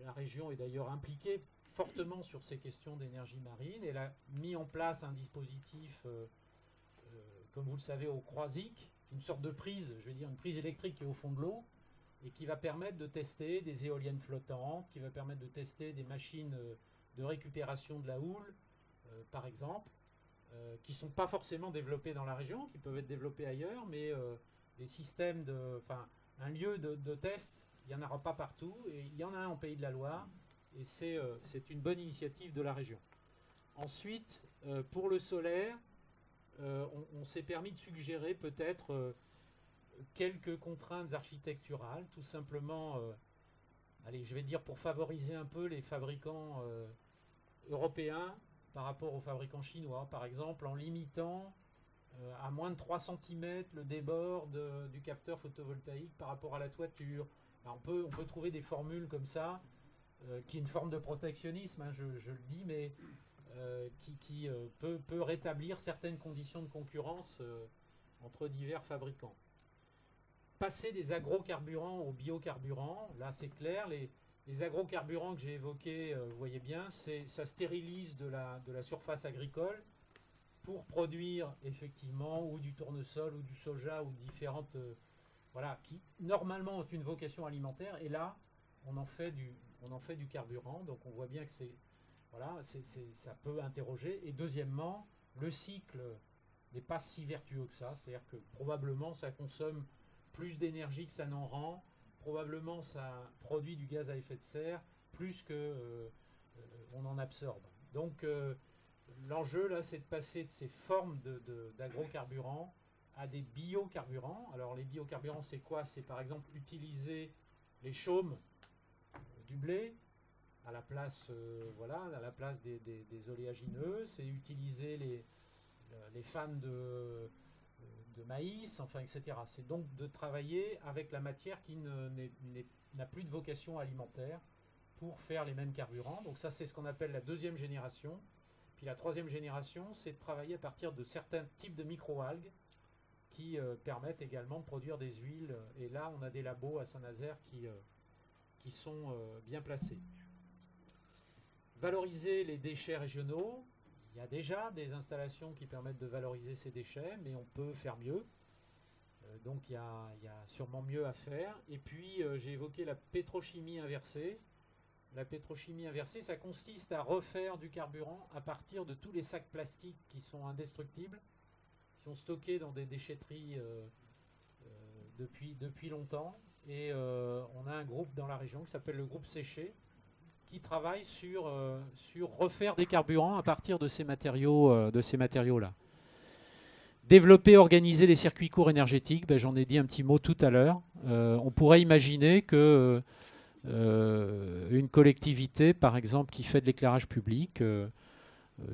La région est d'ailleurs impliquée fortement sur ces questions d'énergie marine. Elle a mis en place un dispositif, comme vous le savez, au Croisic, une sorte de prise, je vais dire une prise électrique qui est au fond de l'eau, et qui va permettre de tester des éoliennes flottantes, qui va permettre de tester des machines de récupération de la houle, par exemple, qui ne sont pas forcément développées dans la région, qui peuvent être développées ailleurs, mais les systèmes un lieu de test, il n'y en aura pas partout, et il y en a un en Pays de la Loire, et c'est une bonne initiative de la région. Ensuite, pour le solaire, on s'est permis de suggérer peut-être quelques contraintes architecturales, tout simplement, allez, je vais dire pour favoriser un peu les fabricants européens par rapport aux fabricants chinois, par exemple en limitant à moins de 3 cm le débord du capteur photovoltaïque par rapport à la toiture. Alors on peut trouver des formules comme ça, qui est une forme de protectionnisme, je le dis, mais qui peut rétablir certaines conditions de concurrence entre divers fabricants. Passer des agrocarburants aux biocarburants, là c'est clair, les agrocarburants que j'ai évoqués, vous voyez bien, ça stérilise de la surface agricole pour produire effectivement ou du tournesol ou du soja ou différentes, qui normalement ont une vocation alimentaire, et là on en fait du carburant, donc on voit bien que ça peut interroger. Et deuxièmement, le cycle n'est pas si vertueux que ça, c'est-à-dire que probablement ça consomme plus d'énergie que ça n'en rend, probablement ça produit du gaz à effet de serre plus que on en absorbe. Donc l'enjeu là, c'est de passer de ces formes d'agrocarburants à des biocarburants. Alors les biocarburants, c'est quoi? C'est par exemple utiliser les chaumes du blé à la place, à la place des oléagineux, c'est utiliser les fans de maïs, etc. C'est donc de travailler avec la matière qui n'a plus de vocation alimentaire pour faire les mêmes carburants. Donc ça, c'est ce qu'on appelle la deuxième génération. Puis la troisième génération, c'est de travailler à partir de certains types de microalgues qui permettent également de produire des huiles. Et là, on a des labos à Saint-Nazaire qui sont bien placés. Valoriser les déchets régionaux. Il y a déjà des installations qui permettent de valoriser ces déchets, mais on peut faire mieux. Donc il y a sûrement mieux à faire. Et puis j'ai évoqué la pétrochimie inversée. La pétrochimie inversée, ça consiste à refaire du carburant à partir de tous les sacs plastiques qui sont indestructibles, qui sont stockés dans des déchetteries depuis longtemps. Et on a un groupe dans la région qui s'appelle le groupe Séché, qui travaille sur refaire des carburants à partir de ces matériaux-là. Développer, organiser les circuits courts énergétiques, j'en ai dit un petit mot tout à l'heure. On pourrait imaginer que une collectivité, par exemple, qui fait de l'éclairage public,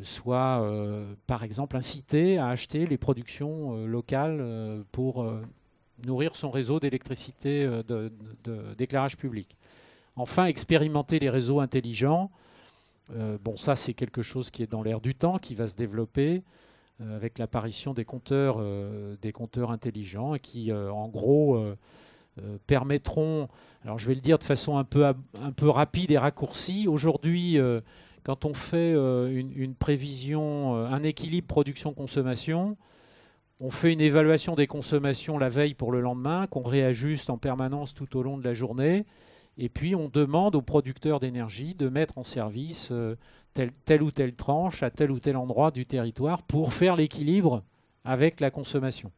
soit, par exemple, incitée à acheter les productions locales pour nourrir son réseau d'électricité, d'éclairage public. Enfin, expérimenter les réseaux intelligents. Bon, ça, c'est quelque chose qui est dans l'air du temps, qui va se développer avec l'apparition des compteurs intelligents et qui, en gros, permettront, alors je vais le dire de façon un peu rapide et raccourcie, aujourd'hui, quand on fait une prévision, un équilibre production-consommation, on fait une évaluation des consommations la veille pour le lendemain, qu'on réajuste en permanence tout au long de la journée, et puis on demande aux producteurs d'énergie de mettre en service telle ou telle tranche à tel ou tel endroit du territoire pour faire l'équilibre avec la consommation.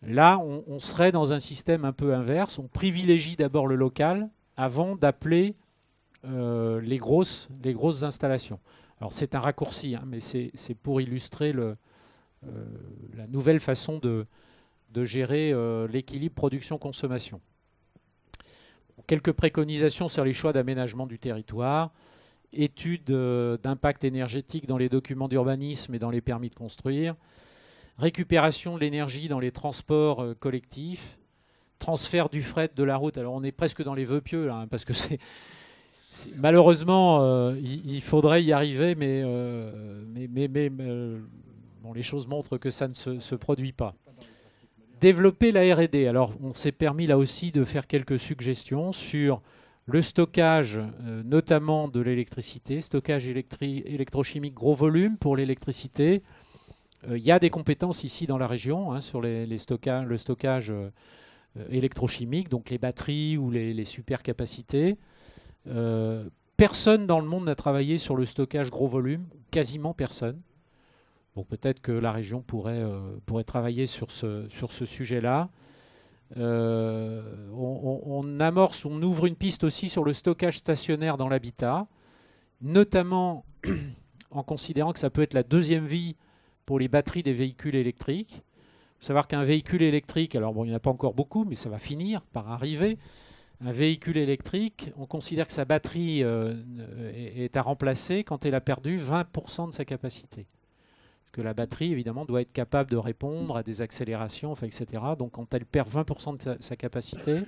Là, on serait dans un système un peu inverse. On privilégie d'abord le local avant d'appeler les grosses installations. Alors c'est un raccourci, hein, mais c'est pour illustrer la nouvelle façon de gérer l'équilibre production-consommation. Quelques préconisations sur les choix d'aménagement du territoire, études d'impact énergétique dans les documents d'urbanisme et dans les permis de construire, récupération de l'énergie dans les transports collectifs, transfert du fret de la route. Alors on est presque dans les vœux pieux là, hein, parce que malheureusement il faudrait y arriver, mais bon, les choses montrent que ça ne se produit pas. Développer la R&D. Alors on s'est permis là aussi de faire quelques suggestions sur le stockage, notamment de l'électricité, stockage électrochimique gros volume pour l'électricité. Il y a des compétences ici dans la région hein, sur le stockage électrochimique, donc les batteries ou les supercapacités. Personne dans le monde n'a travaillé sur le stockage gros volume, quasiment personne. Bon, peut-être que la région pourrait travailler sur ce sujet-là. On ouvre une piste aussi sur le stockage stationnaire dans l'habitat, notamment en considérant que ça peut être la deuxième vie pour les batteries des véhicules électriques. Il faut savoir qu'un véhicule électrique, alors bon, il n'y en a pas encore beaucoup, mais ça va finir par arriver. Un véhicule électrique, on considère que sa batterie est à remplacer quand elle a perdu 20% de sa capacité. Parce que la batterie, évidemment, doit être capable de répondre à des accélérations, enfin, etc. Donc quand elle perd 20% de sa capacité,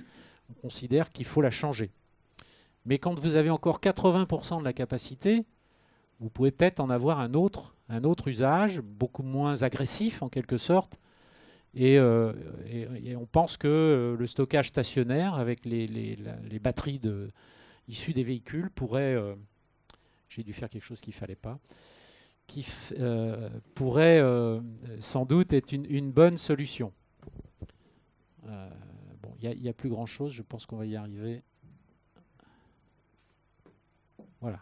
on considère qu'il faut la changer. Mais quand vous avez encore 80% de la capacité, vous pouvez peut-être en avoir un autre usage, beaucoup moins agressif en quelque sorte. Et on pense que le stockage stationnaire avec les batteries issues des véhicules pourrait... j'ai dû faire quelque chose qu'il ne fallait pas. Qui pourrait sans doute être une bonne solution. Bon, il n'y a plus grand-chose, je pense qu'on va y arriver. Voilà.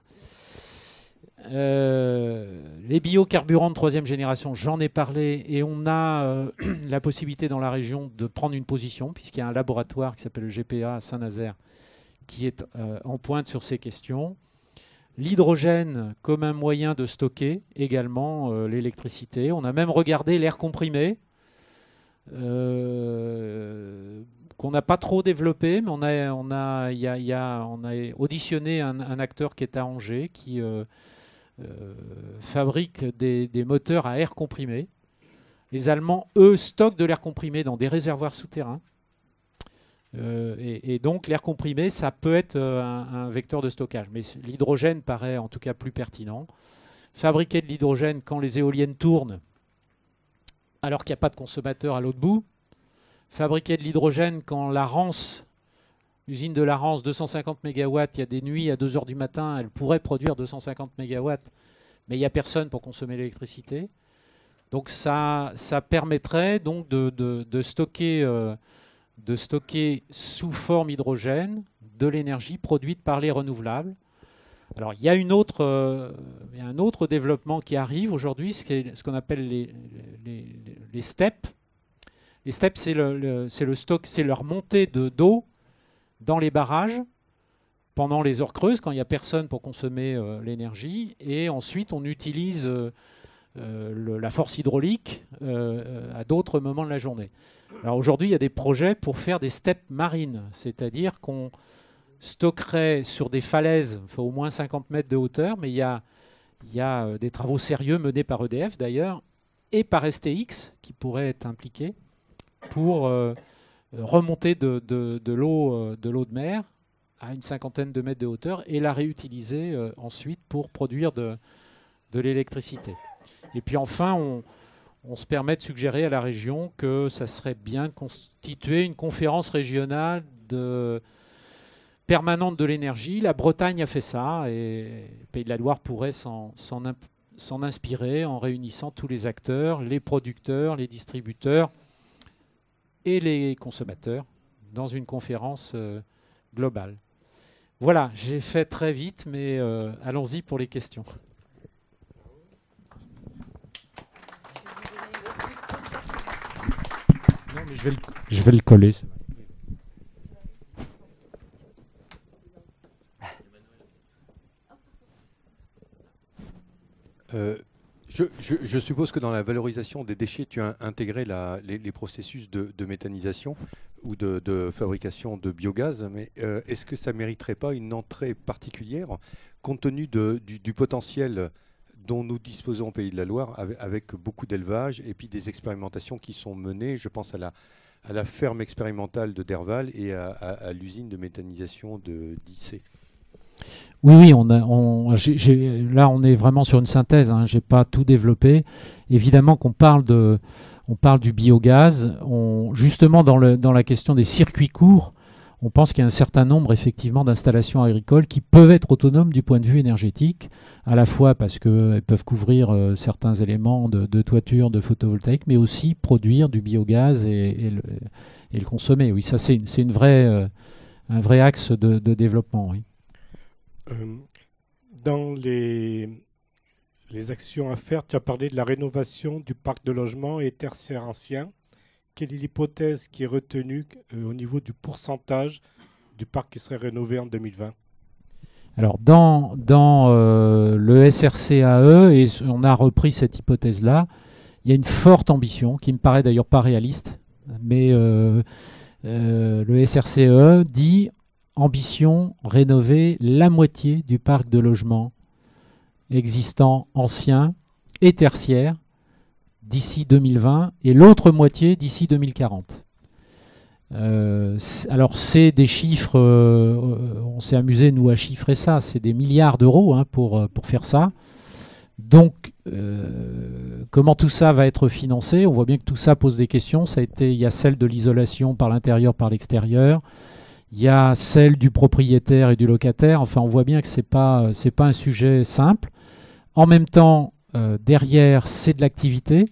Les biocarburants de 3e génération, j'en ai parlé, et on a la possibilité dans la région de prendre une position, puisqu'il y a un laboratoire qui s'appelle le GPA à Saint-Nazaire, qui est en pointe sur ces questions. L'hydrogène comme un moyen de stocker également l'électricité. On a même regardé l'air comprimé, qu'on n'a pas trop développé, mais on a auditionné un acteur qui est à Angers, qui fabrique des moteurs à air comprimé. Les Allemands, eux, stockent de l'air comprimé dans des réservoirs souterrains. Et donc l'air comprimé, ça peut être un vecteur de stockage. Mais l'hydrogène paraît en tout cas plus pertinent. Fabriquer de l'hydrogène quand les éoliennes tournent, alors qu'il n'y a pas de consommateur à l'autre bout. Fabriquer de l'hydrogène quand la Rance, l'usine de la Rance, 250 MW, il y a des nuits à 2 h du matin, elle pourrait produire 250 MW, mais il n'y a personne pour consommer l'électricité. Donc ça permettrait donc de stocker sous forme hydrogène de l'énergie produite par les renouvelables. Alors il y a un autre développement qui arrive aujourd'hui, ce qu'on appelle les steppes. Les steppes, c'est leur montée d'eau dans les barrages pendant les heures creuses, quand il n'y a personne pour consommer l'énergie. Et ensuite, on utilise la force hydraulique à d'autres moments de la journée. Alors aujourd'hui, il y a des projets pour faire des steppes marines, c'est-à-dire qu'on stockerait sur des falaises, il faut au moins 50 mètres de hauteur, mais il y a des travaux sérieux menés par EDF d'ailleurs, et par STX qui pourraient être impliqués pour remonter de l'eau de mer à une cinquantaine de mètres de hauteur et la réutiliser ensuite pour produire de l'électricité. Et puis enfin, on se permet de suggérer à la région que ça serait bien de constituer une conférence régionale permanente de l'énergie. La Bretagne a fait ça et le Pays de la Loire pourrait s'en inspirer en réunissant tous les acteurs, les producteurs, les distributeurs et les consommateurs dans une conférence globale. Voilà, j'ai fait très vite, mais allons-y pour les questions. Non, mais je vais le coller. Je suppose que dans la valorisation des déchets, tu as intégré les processus de méthanisation ou de fabrication de biogaz, mais est-ce que ça ne mériterait pas une entrée particulière compte tenu du potentiel dont nous disposons au Pays de la Loire avec beaucoup d'élevage et puis des expérimentations qui sont menées, je pense à la ferme expérimentale de Derval et à l'usine de méthanisation d'Issé. Oui, là on est vraiment sur une synthèse, hein, je n'ai pas tout développé. Évidemment qu'on parle du biogaz, justement dans la question des circuits courts, on pense qu'il y a un certain nombre effectivement d'installations agricoles qui peuvent être autonomes du point de vue énergétique, à la fois parce qu'elles peuvent couvrir certains éléments de toiture, de photovoltaïque, mais aussi produire du biogaz et le consommer. Oui, ça c'est un vrai axe de développement. Oui. Dans les actions à faire, tu as parlé de la rénovation du parc de logements et tertiaires anciens. Quelle est l'hypothèse qui est retenue au niveau du pourcentage du parc qui serait rénové en 2020 ? Alors, dans le SRCAE, et on a repris cette hypothèse-là, il y a une forte ambition, qui me paraît d'ailleurs pas réaliste, mais le SRCAE dit ambition, rénover la moitié du parc de logements existants anciens et tertiaires d'ici 2020 et l'autre moitié d'ici 2040. Alors c'est des chiffres, on s'est amusé nous à chiffrer ça, c'est des milliards d'euros hein, pour faire ça. Donc comment tout ça va être financé ? On voit bien que tout ça pose des questions. Il y a celle de l'isolation par l'intérieur, par l'extérieur. Il y a celle du propriétaire et du locataire. Enfin, on voit bien que c'est pas un sujet simple. En même temps, derrière, c'est de l'activité.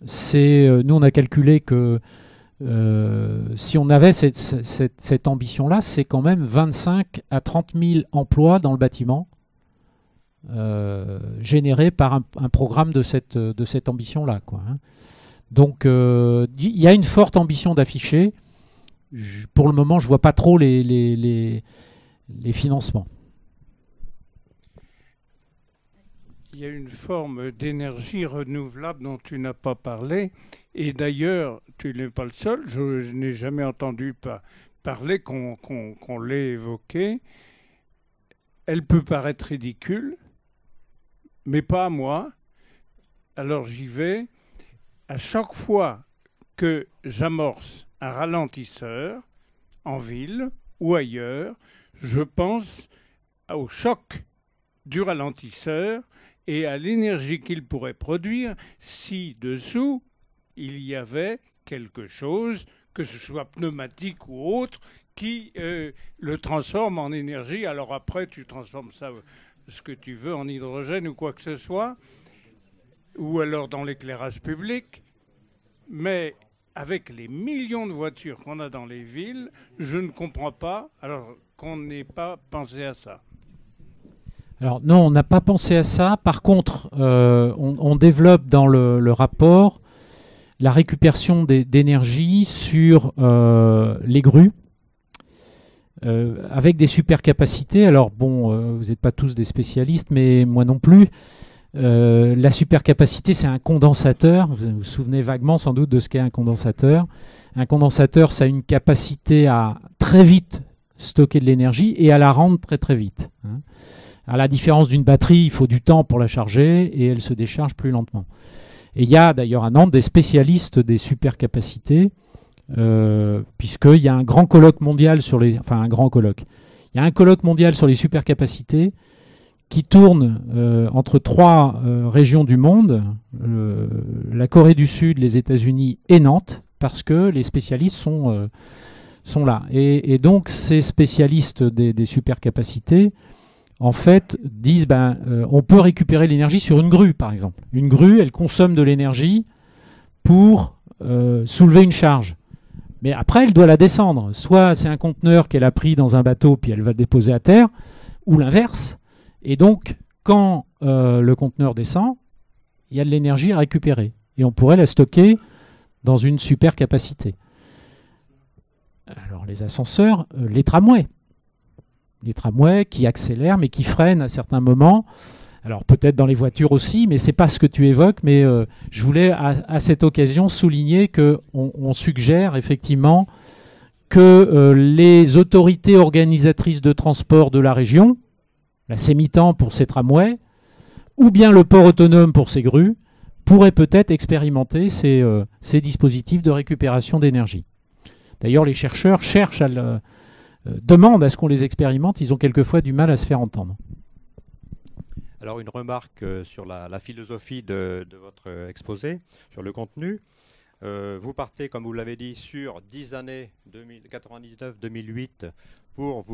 Nous, on a calculé que si on avait cette ambition-là, c'est quand même 25 à 30 000 emplois dans le bâtiment générés par un programme de cette ambition-là, quoi, hein. Donc, il y a une forte ambition d'afficher. Pour le moment, je ne vois pas trop les financements. Il y a une forme d'énergie renouvelable dont tu n'as pas parlé. Et d'ailleurs, tu n'es pas le seul. Je n'ai jamais entendu parler qu'on l'ait évoqué. Elle peut paraître ridicule, mais pas à moi. Alors j'y vais. À chaque fois que j'amorce un ralentisseur en ville ou ailleurs, je pense au choc du ralentisseur et à l'énergie qu'il pourrait produire si dessous il y avait quelque chose, que ce soit pneumatique ou autre, qui le transforme en énergie. Alors après, tu transformes ça, ce que tu veux, en hydrogène ou quoi que ce soit. ou alors dans l'éclairage public. Mais avec les millions de voitures qu'on a dans les villes, je ne comprends pas alors qu'on n'ait pas pensé à ça. Alors non, on n'a pas pensé à ça. Par contre, on développe dans le rapport la récupération d'énergie sur les grues avec des supercapacités. Alors bon, vous n'êtes pas tous des spécialistes, mais moi non plus. La supercapacité, c'est un condensateur. Vous vous souvenez vaguement sans doute de ce qu'est un condensateur. Un condensateur, ça a une capacité à très vite stocker de l'énergie et à la rendre très très vite. À la différence d'une batterie, il faut du temps pour la charger et elle se décharge plus lentement. Et il y a d'ailleurs à Nantes des spécialistes des supercapacités, puisqu'il y a un grand colloque mondial sur les... Enfin, un grand colloque. Il y a un colloque mondial sur les supercapacités qui tourne entre 3 régions du monde, la Corée du Sud, les États-Unis et Nantes, parce que les spécialistes sont là. Et donc, ces spécialistes des supercapacités, en fait, disent on peut récupérer l'énergie sur une grue, par exemple. Une grue, elle consomme de l'énergie pour soulever une charge. Mais après, elle doit la descendre. Soit c'est un conteneur qu'elle a pris dans un bateau, puis elle va le déposer à terre, ou l'inverse. Et donc, quand le conteneur descend, il y a de l'énergie à récupérer. Et on pourrait la stocker dans une supercapacité. Alors, les ascenseurs, les tramways. Les tramways qui accélèrent mais qui freinent à certains moments. Alors peut-être dans les voitures aussi, mais ce n'est pas ce que tu évoques. Mais je voulais à cette occasion souligner qu'on suggère effectivement que les autorités organisatrices de transport de la région, la CEMITAN pour ses tramways, ou bien le port autonome pour ses grues, pourraient peut-être expérimenter ces dispositifs de récupération d'énergie. D'ailleurs, les chercheurs cherchent demandent à ce qu'on les expérimente, ils ont quelquefois du mal à se faire entendre. Alors une remarque sur la philosophie de votre exposé, sur le contenu. Vous partez, comme vous l'avez dit, sur 10 années 99-2008 pour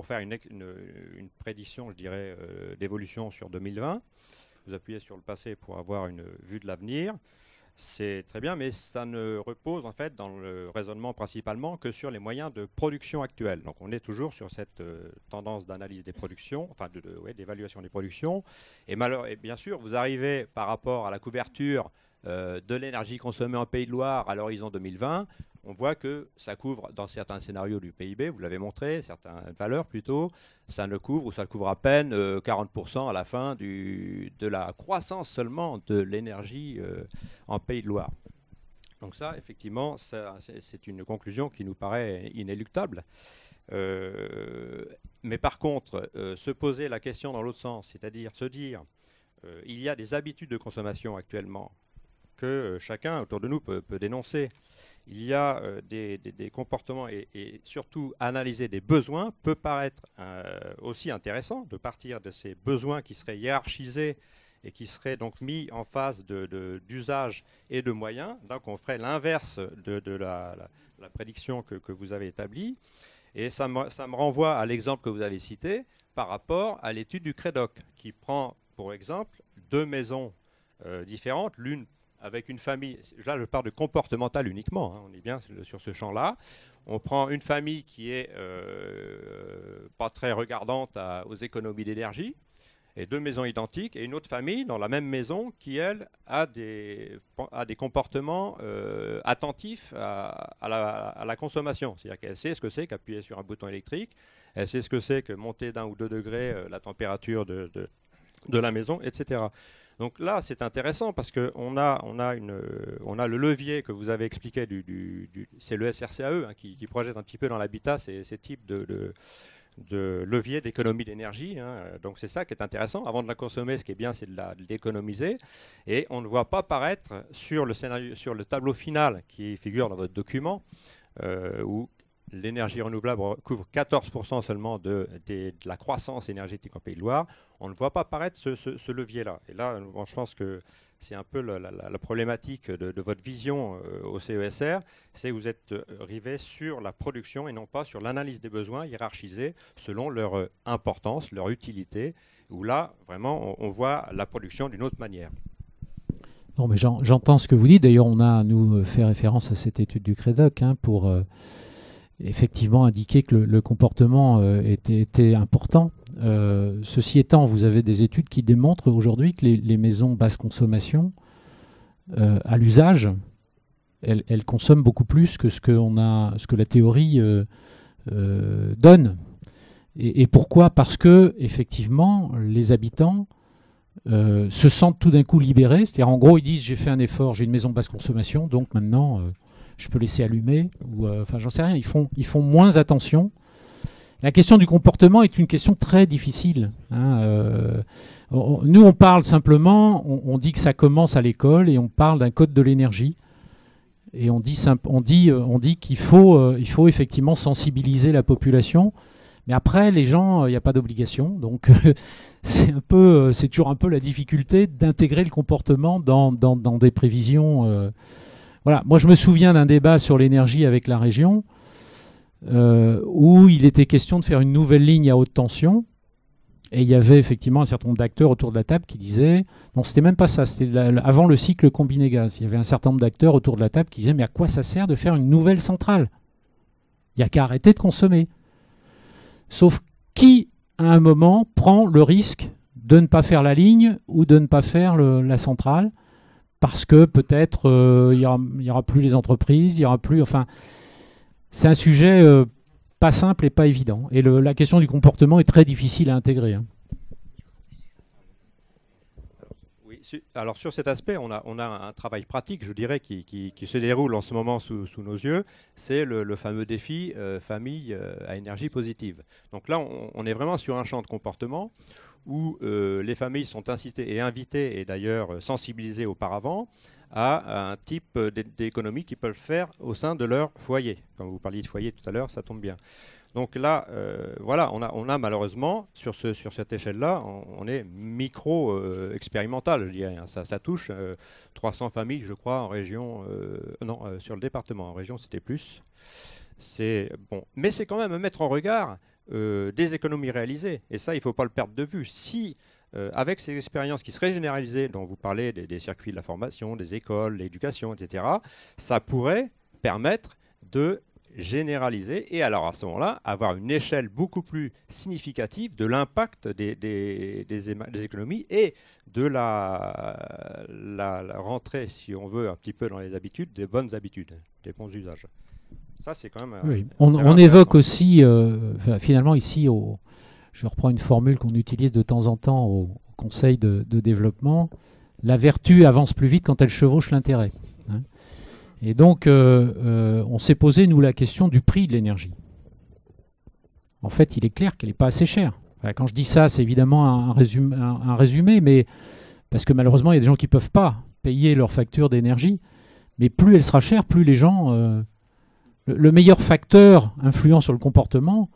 faire une prédiction, je dirais, d'évolution sur 2020. Vous appuyez sur le passé pour avoir une vue de l'avenir. C'est très bien, mais ça ne repose en fait dans le raisonnement principalement que sur les moyens de production actuels. Donc on est toujours sur cette tendance d'analyse des productions, enfin d'évaluation des productions. Et bien sûr, vous arrivez par rapport à la couverture de l'énergie consommée en Pays de Loire à l'horizon 2020. On voit que ça couvre dans certains scénarios du PIB, vous l'avez montré, certaines valeurs plutôt, ça ne couvre ou ça couvre à peine 40% à la fin de la croissance seulement de l'énergie en Pays de Loire. Donc ça, effectivement, c'est une conclusion qui nous paraît inéluctable. Mais par contre, se poser la question dans l'autre sens, c'est-à-dire se dire, il y a des habitudes de consommation actuellement que chacun autour de nous peut dénoncer. Il y a des comportements et surtout analyser des besoins peut paraître aussi intéressant de partir de ces besoins qui seraient hiérarchisés et qui seraient donc mis en phase d'usage et de moyens. Donc on ferait l'inverse de la prédiction que vous avez établie. Et ça me renvoie à l'exemple que vous avez cité par rapport à l'étude du CREDOC qui prend pour exemple 2 maisons différentes, l'une avec une famille, là je parle de comportemental uniquement, hein, on est bien sur ce champ-là. On prend une famille qui est pas très regardante aux économies d'énergie, et 2 maisons identiques, et une autre famille dans la même maison qui, elle, a des comportements attentifs à la consommation. C'est-à-dire qu'elle sait ce que c'est qu'appuyer sur un bouton électrique, elle sait ce que c'est que monter d'1 ou 2 degrés la température de la maison, etc. Donc là, c'est intéressant parce qu'on a le levier que vous avez expliqué, c'est le SRCAE hein, qui projette un petit peu dans l'habitat ces types de levier d'économie d'énergie. Hein. Donc c'est ça qui est intéressant. Avant de la consommer, ce qui est bien, c'est de l'économiser. Et on ne voit pas paraître sur le tableau final qui figure dans votre document, où l'énergie renouvelable couvre 14% seulement de la croissance énergétique en Pays de Loire. On ne voit pas apparaître ce levier-là. Et là, bon, je pense que c'est un peu la problématique de votre vision au CESR, c'est que vous êtes rivé sur la production et non pas sur l'analyse des besoins hiérarchisés selon leur importance, leur utilité, où là, vraiment, on voit la production d'une autre manière. Non, mais j'entends ce que vous dites. D'ailleurs, on a, nous, fait référence à cette étude du CREDOC pour effectivement indiquer que le comportement était important. Ceci étant, vous avez des études qui démontrent aujourd'hui que les maisons basse consommation, à l'usage, elles consomment beaucoup plus que ce que la théorie donne. Et pourquoi? Parce que, effectivement, les habitants se sentent tout d'un coup libérés. C'est-à-dire, en gros, ils disent, j'ai fait un effort, j'ai une maison basse consommation, donc maintenant, je peux laisser allumer. Enfin, j'en sais rien. Ils font moins attention. La question du comportement est une question très difficile. Nous, on parle simplement, on dit que ça commence à l'école et on parle d'un code de l'énergie. Et on dit qu'il faut effectivement sensibiliser la population. Mais après, les gens, il n'y a pas d'obligation. Donc, c'est toujours un peu la difficulté d'intégrer le comportement dans des prévisions. Voilà. Moi, je me souviens d'un débat sur l'énergie avec la région où il était question de faire une nouvelle ligne à haute tension. Et il y avait effectivement un certain nombre d'acteurs autour de la table qui disaient... Non, c'était même pas ça, c'était avant le cycle combiné gaz. Il y avait un certain nombre d'acteurs autour de la table qui disaient « Mais à quoi ça sert de faire une nouvelle centrale? Il n'y a qu'à arrêter de consommer. » Sauf qui, à un moment, prend le risque de ne pas faire la ligne ou de ne pas faire la centrale parce que peut-être il n'y aura plus les entreprises, il n'y aura plus... Enfin, c'est un sujet pas simple et pas évident. Et la question du comportement est très difficile à intégrer. Oui, alors sur cet aspect, on a un travail pratique, je dirais, qui se déroule en ce moment sous nos yeux. C'est le fameux défi famille à énergie positive. Donc là, on est vraiment sur un champ de comportement où les familles sont incitées et invitées, et d'ailleurs sensibilisées auparavant, à un type d'économie qu'ils peuvent faire au sein de leur foyer. Quand vous parliez de foyer tout à l'heure, ça tombe bien. Donc là, voilà, on a malheureusement, sur cette échelle-là, on est micro-expérimental, je dirais. Ça touche 300 familles, je crois, en région, sur le département. En région, c'était plus. Bon. Mais c'est quand même mettre en regard des économies réalisées. Et ça, il ne faut pas le perdre de vue. Si... avec ces expériences qui seraient généralisées, dont vous parlez des circuits de la formation, des écoles, l'éducation, etc., ça pourrait permettre de généraliser et alors à ce moment-là, avoir une échelle beaucoup plus significative de l'impact des économies et de la rentrée, si on veut, un petit peu dans les habitudes, des bonnes habitudes, des bons usages. Ça, c'est quand même... Oui. On évoque aussi, finalement, ici, je reprends une formule qu'on utilise de temps en temps au Conseil de développement, la vertu avance plus vite quand elle chevauche l'intérêt. Et donc, on s'est posé, nous, la question du prix de l'énergie. En fait, il est clair qu'elle n'est pas assez chère. Enfin, quand je dis ça, c'est évidemment un résumé, mais parce que malheureusement, il y a des gens qui ne peuvent pas payer leur facture d'énergie. Mais plus elle sera chère, plus les gens... le meilleur facteur influent sur le comportement,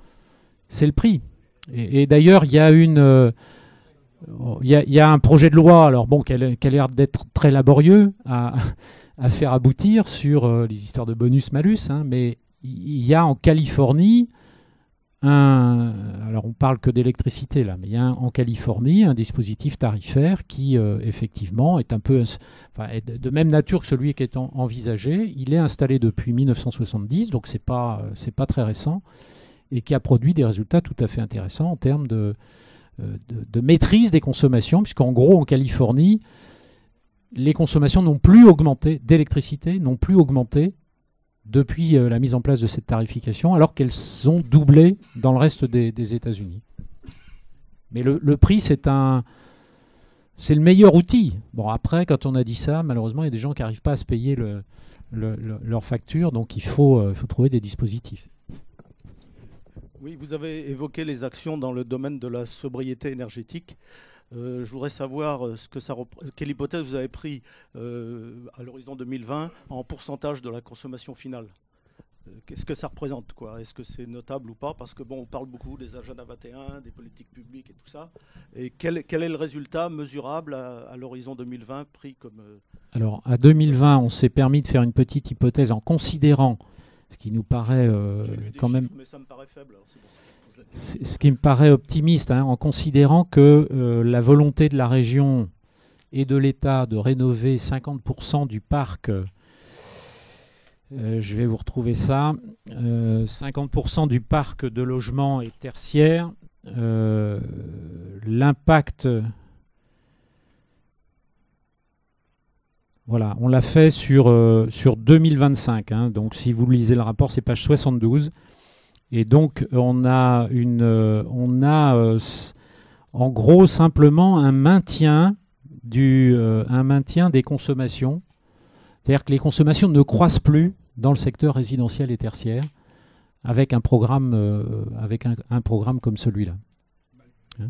c'est le prix. Et d'ailleurs, il y a un projet de loi, alors bon, qui a l'air d'être très laborieux à faire aboutir sur les histoires de bonus-malus, mais il y a en Californie alors on parle que d'électricité là, mais il y a en Californie un dispositif tarifaire qui effectivement est un peu est de même nature que celui qui est envisagé. Il est installé depuis 1970, donc c'est pas très récent, et qui a produit des résultats tout à fait intéressants en termes de maîtrise des consommations, puisqu'en gros, en Californie, les consommations n'ont plus augmenté, d'électricité, n'ont plus augmenté depuis la mise en place de cette tarification, alors qu'elles ont doublé dans le reste des États-Unis. Mais le prix, c'est le meilleur outil. Bon, après, quand on a dit ça, malheureusement, il y a des gens qui n'arrivent pas à se payer leur facture, donc il faut trouver des dispositifs. Oui, vous avez évoqué les actions dans le domaine de la sobriété énergétique. Je voudrais savoir quelle hypothèse vous avez pris à l'horizon 2020 en pourcentage de la consommation finale. Qu'est-ce que ça représente, quoi? Est-ce que c'est notable ou pas? Parce que bon, on parle beaucoup des agendas 21, des politiques publiques et tout ça. Et quel est le résultat mesurable à l'horizon 2020 pris comme... Alors, à 2020, on s'est permis de faire une petite hypothèse en considérant ce qui nous paraît quand même... Mais ça me paraît faible. Alors ce qui me paraît optimiste, en considérant que la volonté de la région et de l'État de rénover 50% du parc. Je vais vous retrouver ça. 50% du parc de logements est tertiaire. L'impact... Voilà, on l'a fait sur 2025. Hein, donc, si vous lisez le rapport, c'est page 72. Et donc, on a en gros simplement un maintien des consommations. C'est-à-dire que les consommations ne croissent plus dans le secteur résidentiel et tertiaire avec un programme comme celui-là. Hein,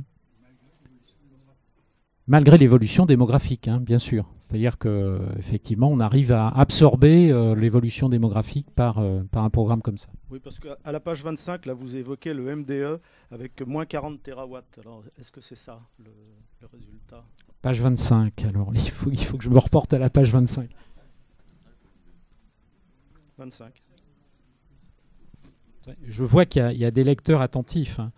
malgré l'évolution démographique, hein, bien sûr. C'est-à-dire qu'effectivement, on arrive à absorber l'évolution démographique par un programme comme ça. Oui, parce qu'à la page 25, là, vous évoquez le MDE avec moins 40 terawatts. Alors, est-ce que c'est ça, le résultat? Page 25. Alors, il faut que je me reporte à la page 25. 25. Je vois qu'il y a des lecteurs attentifs. Hein.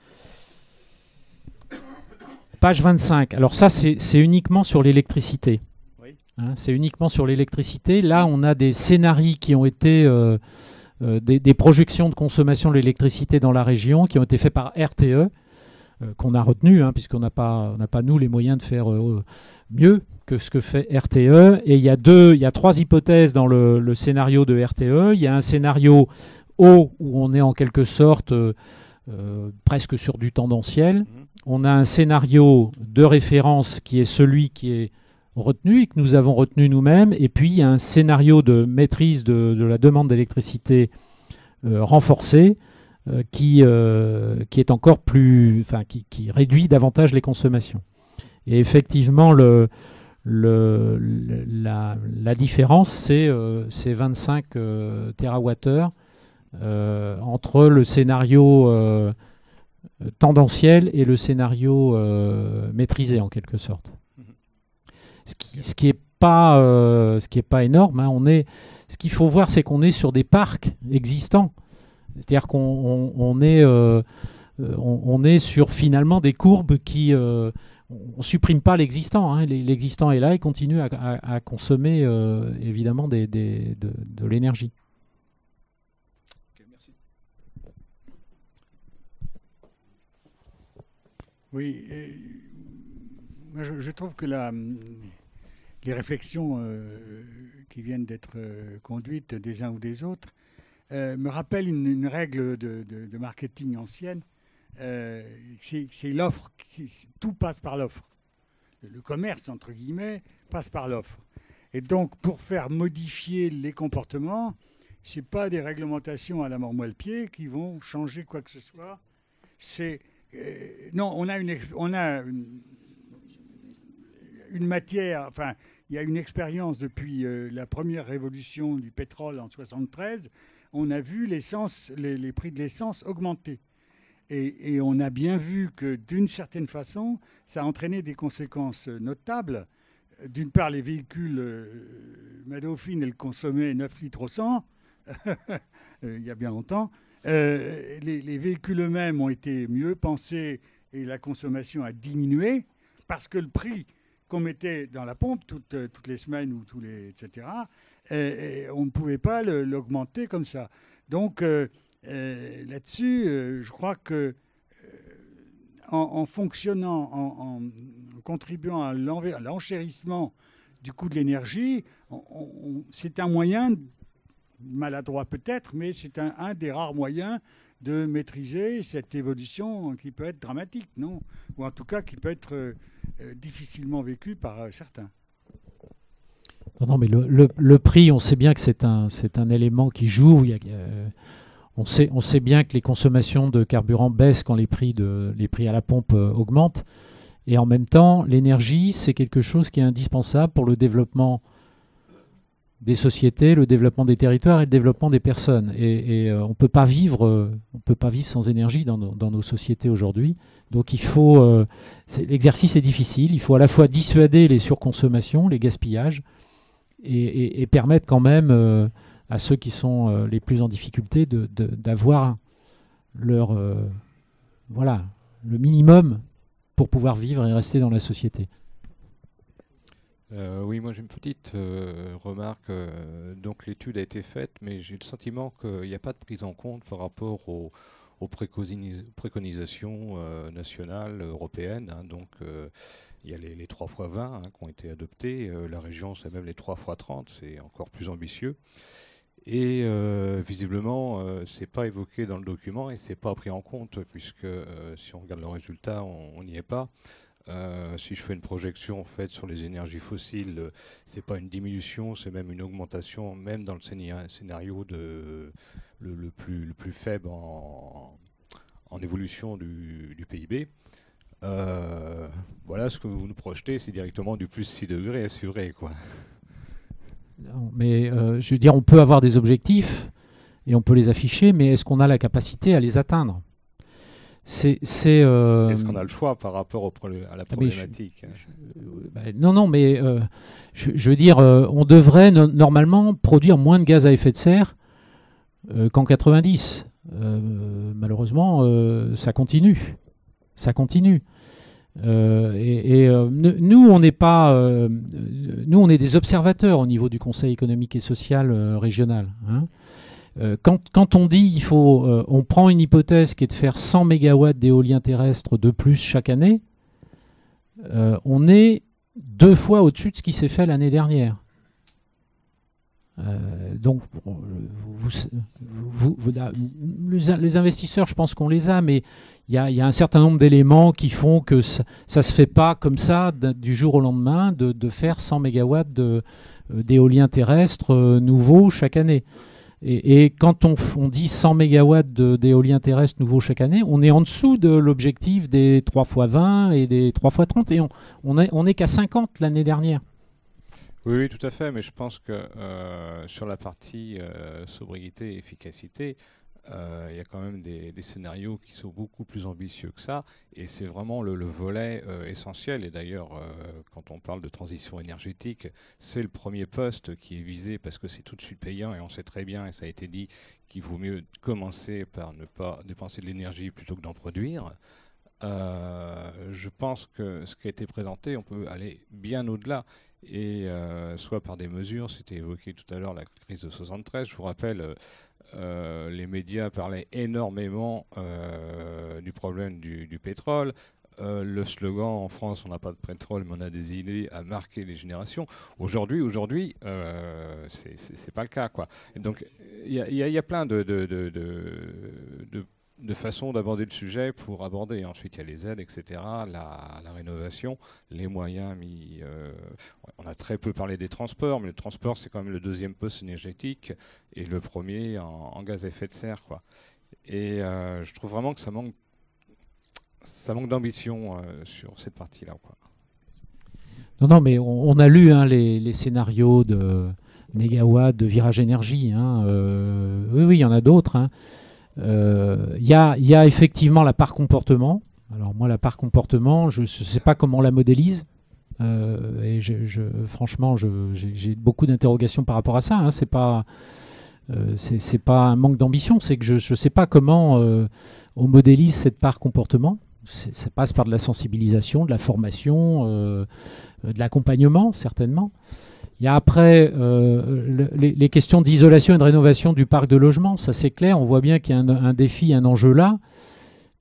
Page 25. Alors ça, c'est uniquement sur l'électricité. Oui. Hein, c'est uniquement sur l'électricité. Là, on a des scénarios qui ont été... des projections de consommation de l'électricité dans la région qui ont été faits par RTE, qu'on a retenu, hein, puisqu'on n'a pas, nous, les moyens de faire mieux que ce que fait RTE. Et il y a 3 hypothèses dans le scénario de RTE. Il y a un scénario haut où on est en quelque sorte presque sur du tendanciel. On a un scénario de référence qui est celui qui est retenu et que nous avons retenu nous-mêmes. Et puis, il y a un scénario de maîtrise de la demande d'électricité renforcée qui est encore plus... Enfin, qui réduit davantage les consommations. Et effectivement, la différence, c'est 25 TWh entre le scénario tendanciel et le scénario maîtrisé, en quelque sorte. Ce qui est pas énorme. Hein. Ce qu'il faut voir, c'est qu'on est sur des parcs existants. C'est-à-dire qu'on est sur finalement des courbes qui... on ne supprime pas l'existant. Hein. L'existant est là et continue à consommer évidemment de l'énergie. Okay, merci. Oui, moi je trouve que les réflexions qui viennent d'être conduites des uns ou des autres me rappellent une règle de marketing ancienne. C'est l'offre, tout passe par l'offre. Le commerce, entre guillemets, passe par l'offre. Et donc, pour faire modifier les comportements, ce n'est pas des réglementations à la mort-moelle-pied qui vont changer quoi que ce soit. Non, on a une matière, enfin, il y a une expérience depuis la première révolution du pétrole en 1973. On a vu les prix de l'essence augmenter. Et on a bien vu que, d'une certaine façon, ça a entraîné des conséquences notables. D'une part, les véhicules, ma Dauphine, elle consommait 9 litres au 100, il y a bien longtemps. Les véhicules eux-mêmes ont été mieux pensés et la consommation a diminué parce que le prix qu'on mettait dans la pompe toutes les semaines ou etc., on ne pouvait pas l'augmenter comme ça. Donc, là-dessus, je crois que en fonctionnant, en contribuant à l'enchérissement du coût de l'énergie, c'est un moyen, maladroit peut-être, mais c'est un des rares moyens de maîtriser cette évolution qui peut être dramatique, non? Ou en tout cas qui peut être difficilement vécue par certains. Non, mais le prix, on sait bien que c'est un élément qui joue. On sait bien que les consommations de carburant baissent quand les prix à la pompe augmentent. Et en même temps, l'énergie, c'est quelque chose qui est indispensable pour le développement des sociétés, le développement des territoires et le développement des personnes. Et on ne peut pas vivre sans énergie dans nos sociétés aujourd'hui. Donc l'exercice est difficile. Il faut à la fois dissuader les surconsommations, les gaspillages, et permettre quand même à ceux qui sont les plus en difficulté d'avoir le minimum pour pouvoir vivre et rester dans la société. Oui, moi j'ai une petite remarque. Donc l'étude a été faite, mais j'ai le sentiment qu'il n'y a pas de prise en compte par rapport aux préconisations nationales, européennes. Hein. Donc il y a les 3x20 hein, qui ont été adoptés. La région, c'est même les 3x30, c'est encore plus ambitieux. Et visiblement, c'est pas évoqué dans le document et c'est pas pris en compte, puisque si on regarde le résultat, on n'y est pas. Si je fais une projection en fait sur les énergies fossiles, c'est pas une diminution, c'est même une augmentation, même dans le scénario le plus faible en évolution du PIB. Voilà, ce que vous nous projetez, c'est directement du plus 6 degrés assuré, quoi. Non, mais je veux dire, on peut avoir des objectifs et on peut les afficher, mais est-ce qu'on a la capacité à les atteindre ? Est-ce qu'on a le choix par rapport à la problématique ? Non, mais je veux dire, on devrait normalement produire moins de gaz à effet de serre qu'en 90. Malheureusement, ça continue. Ça continue. Nous, on n'est pas. Nous, on est des observateurs au niveau du Conseil économique et social régional. Hein. Quand on dit on prend une hypothèse qui est de faire 100 MW d'éolien terrestre de plus chaque année, on est 2 fois au-dessus de ce qui s'est fait l'année dernière. Donc, les investisseurs, je pense qu'on les a, mais il y a un certain nombre d'éléments qui font que ça ne se fait pas comme ça du jour au lendemain de faire 100 MW d'éolien terrestre nouveau chaque année. Et quand on dit 100 MW d'éolien terrestre nouveau chaque année, on est en dessous de l'objectif des 3x20 et des 3x30, et on est qu'à 50 l'année dernière. Oui, tout à fait, mais je pense que sur la partie sobriété et efficacité, il y a quand même des scénarios qui sont beaucoup plus ambitieux que ça, et c'est vraiment le volet essentiel. Et d'ailleurs, quand on parle de transition énergétique, c'est le premier poste qui est visé parce que c'est tout de suite payant, et on sait très bien, et ça a été dit, qu'il vaut mieux commencer par ne pas dépenser de l'énergie plutôt que d'en produire. Je pense que ce qui a été présenté, on peut aller bien au-delà, et soit par des mesures, c'était évoqué tout à l'heure la crise de 73, je vous rappelle, les médias parlaient énormément du problème du pétrole. Le slogan en France, on n'a pas de pétrole, mais on a des idées, a marqué les générations. Aujourd'hui, c'est pas le cas, quoi. Et donc, il y a plein de façons d'aborder le sujet pour aborder. Ensuite, il y a les aides, etc., la rénovation, les moyens mis. On a très peu parlé des transports, mais le transport, c'est quand même le deuxième poste énergétique et le premier en gaz à effet de serre, quoi. Et je trouve vraiment que ça manque d'ambition sur cette partie-là, quoi. Non, mais on a lu les scénarios de mégawatts, de Virage Énergie. Hein, oui, il y en a d'autres. Hein. Il y a effectivement la part comportement. Alors moi, la part comportement, je ne sais pas comment on la modélise. Et franchement, j'ai beaucoup d'interrogations par rapport à ça. Hein. C'est pas un manque d'ambition, c'est que je ne sais pas comment on modélise cette part comportement. Ça passe par de la sensibilisation, de la formation, de l'accompagnement, certainement. Il y a après les questions d'isolation et de rénovation du parc de logement. Ça, c'est clair. On voit bien qu'il y a un défi, un enjeu là.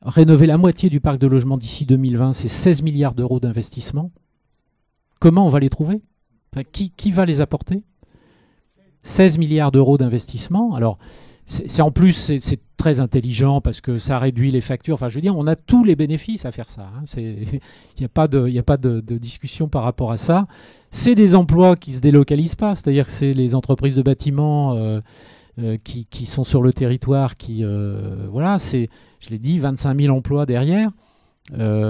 Rénover la moitié du parc de logement d'ici 2020, c'est 16 milliards d'euros d'investissement. Comment on va les trouver ? Enfin, qui va les apporter ? 16 milliards d'euros d'investissement. Alors, en plus, c'est très intelligent parce que ça réduit les factures. Enfin, je veux dire, on a tous les bénéfices à faire ça. Hein. Il n'y a pas de discussion par rapport à ça. C'est des emplois qui ne se délocalisent pas. C'est-à-dire que c'est les entreprises de bâtiment qui sont sur le territoire voilà, je l'ai dit, 25 000 emplois derrière. Voilà,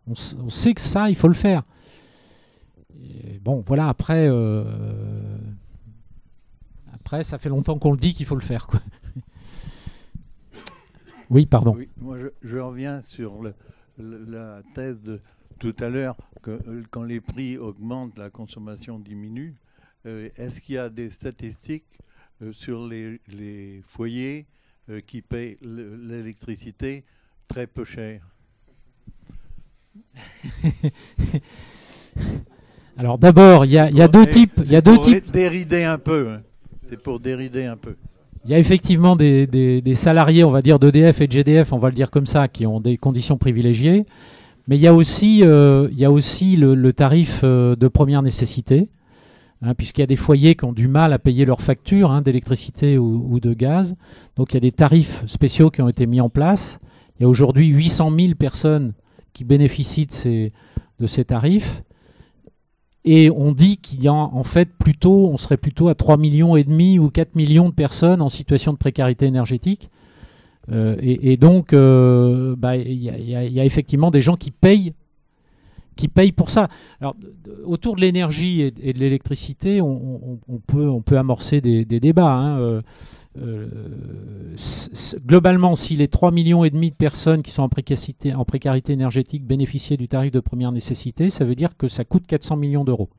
on sait que ça, il faut le faire. Et bon, voilà, après, ça fait longtemps qu'on le dit qu'il faut le faire, quoi. Oui, pardon. Oui, moi, je reviens sur la thèse de tout à l'heure, que quand les prix augmentent, la consommation diminue. Est-ce qu'il y a des statistiques sur les foyers qui payent l'électricité très peu cher ? Alors d'abord, il y a deux types. Il y a deux types. Dérider un peu. Hein. C'est pour dérider un peu. Il y a effectivement des salariés, on va dire, d'EDF et de GDF, on va le dire comme ça, qui ont des conditions privilégiées. Mais il y a aussi le tarif de première nécessité, hein, puisqu'il y a des foyers qui ont du mal à payer leurs factures, hein, d'électricité ou de gaz. Donc il y a des tarifs spéciaux qui ont été mis en place. Il y a aujourd'hui 800 000 personnes qui bénéficient de ces tarifs. Et on dit qu'il y a en fait on serait plutôt à 3,5 millions ou 4 millions de personnes en situation de précarité énergétique. Et donc, il y a effectivement des gens qui payent pour ça. Alors, autour de l'énergie et de l'électricité, on peut amorcer des débats. Hein. Globalement, si les 3,5 millions de personnes qui sont en précarité énergétique bénéficiaient du tarif de première nécessité, ça veut dire que ça coûte 400 millions d'euros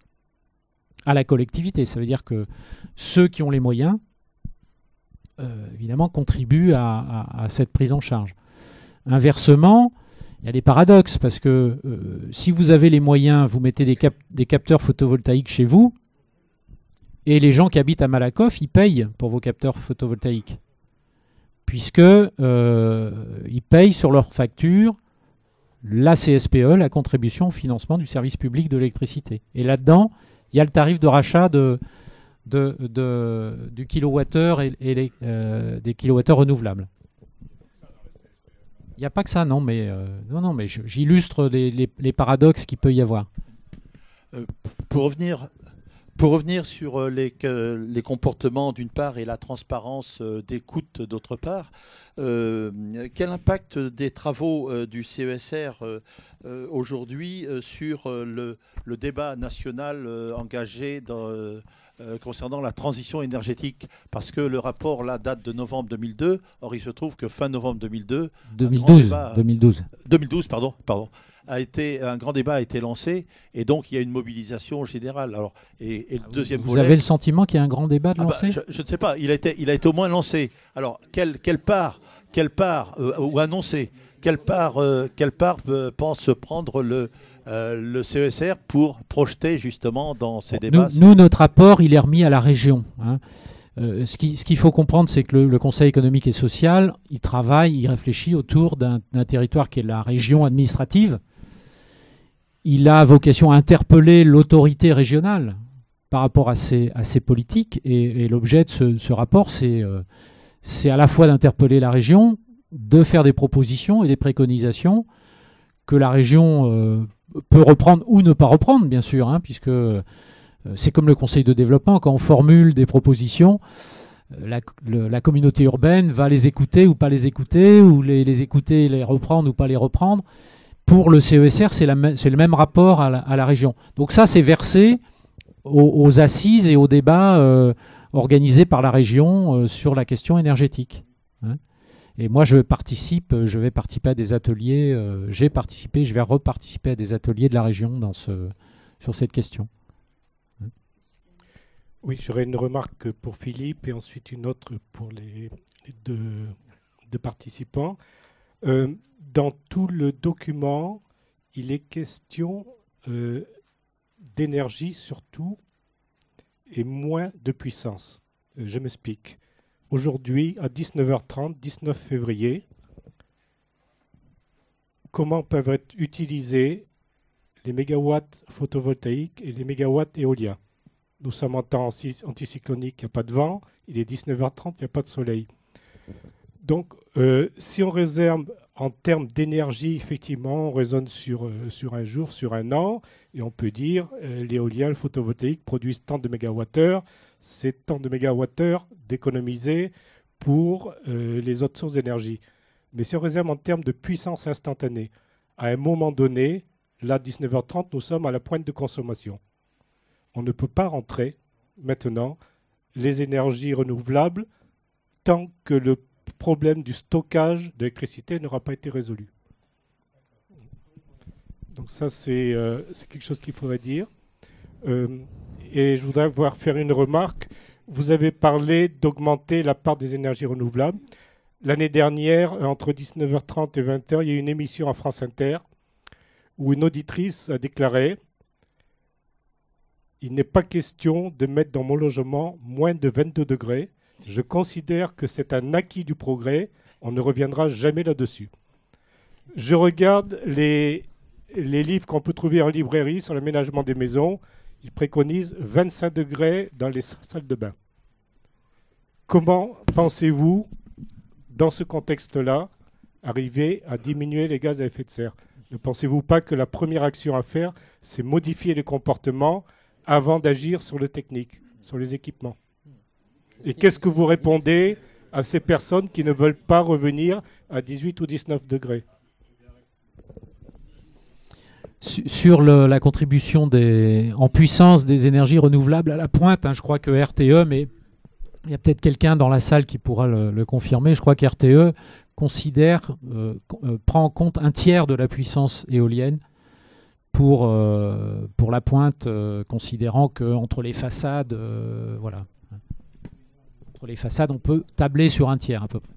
à la collectivité. Ça veut dire que ceux qui ont les moyens, évidemment, contribuent à cette prise en charge. Inversement, il y a des paradoxes, parce que si vous avez les moyens, vous mettez des capteurs photovoltaïques chez vous, et les gens qui habitent à Malakoff, ils payent pour vos capteurs photovoltaïques, puisqu'ils payent sur leur facture la CSPE, la contribution au financement du service public de l'électricité. Et là-dedans, il y a le tarif de rachat du kilowattheure et des kilowattheures renouvelables. Il n'y a pas que ça, non, mais j'illustre les paradoxes qu'il peut y avoir. Pour revenir sur les comportements d'une part et la transparence d'écoute d'autre part, quel impact des travaux du CESR aujourd'hui sur le débat national engagé concernant la transition énergétique? Parce que le rapport là date de novembre 2002. Or, il se trouve que fin novembre 2012, un grand débat a été lancé, et donc il y a une mobilisation générale. Alors, et le deuxième Vous avez le sentiment qu'il y a un grand débat de lancé? Je ne sais pas. Il a été au moins lancé. Alors, quelle part ou annoncé, quelle part pense prendre le CESR pour projeter justement dans ces débats? Nous, notre rapport, il est remis à la région. Hein. Ce qu'il faut comprendre, c'est que le Conseil économique et social, il travaille, il réfléchit autour d'un territoire qui est la région administrative. Il a vocation à interpeller l'autorité régionale par rapport à ces politiques. Et l'objet de ce rapport, c'est à la fois d'interpeller la région, de faire des propositions et des préconisations que la région peut reprendre ou ne pas reprendre, bien sûr, hein, puisque c'est comme le conseil de développement, quand on formule des propositions, la communauté urbaine va les écouter ou pas les écouter, ou les écouter et les reprendre ou pas les reprendre. Pour le CESR, c'est le même rapport à la région. Donc ça, c'est versé aux assises et aux débats organisés par la région sur la question énergétique. Hein. Et moi, je vais participer à des ateliers, je vais reparticiper à des ateliers de la région sur cette question. Oui, j'aurais une remarque pour Philippe et ensuite une autre pour les deux participants. Dans tout le document, il est question d'énergie surtout et moins de puissance. Je m'explique. Aujourd'hui, à 19h30, 19 février, comment peuvent être utilisés les mégawatts photovoltaïques et les mégawatts éoliens? Nous sommes en temps anticyclonique, il n'y a pas de vent. Il est 19h30, il n'y a pas de soleil. Donc, si on réserve en termes d'énergie, effectivement, on raisonne sur un jour, sur un an, et on peut dire l'éolien, le photovoltaïque produisent tant de mégawattheures, c'est tant de mégawattheures d'économiser pour les autres sources d'énergie. Mais si on réserve en termes de puissance instantanée, à un moment donné, là, 19h30, nous sommes à la pointe de consommation. On ne peut pas rentrer maintenant les énergies renouvelables tant que le problème du stockage d'électricité n'aura pas été résolu. Donc ça, c'est quelque chose qu'il faudrait dire. Et je voudrais faire une remarque. Vous avez parlé d'augmenter la part des énergies renouvelables. L'année dernière, entre 19h30 et 20h, il y a eu une émission à France Inter où une auditrice a déclaré « Il n'est pas question de mettre dans mon logement moins de 22 degrés. Je considère que c'est un acquis du progrès. On ne reviendra jamais là-dessus. » Je regarde les livres qu'on peut trouver en librairie sur l'aménagement des maisons. Ils préconisent 25 degrés dans les salles de bain. Comment pensez-vous, dans ce contexte-là, arriver à diminuer les gaz à effet de serre? Ne pensez-vous pas que la première action à faire, c'est modifier les comportements avant d'agir sur le technique, sur les équipements? Et qu'est-ce que vous répondez à ces personnes qui ne veulent pas revenir à 18 ou 19 degrés? Sur la contribution en puissance des énergies renouvelables à la pointe, je crois que RTE, mais il y a peut-être quelqu'un dans la salle qui pourra le confirmer, je crois que RTE prend en compte un tiers de la puissance éolienne pour la pointe, considérant qu'entre les façades, voilà. Entre les façades, on peut tabler sur un tiers à peu près.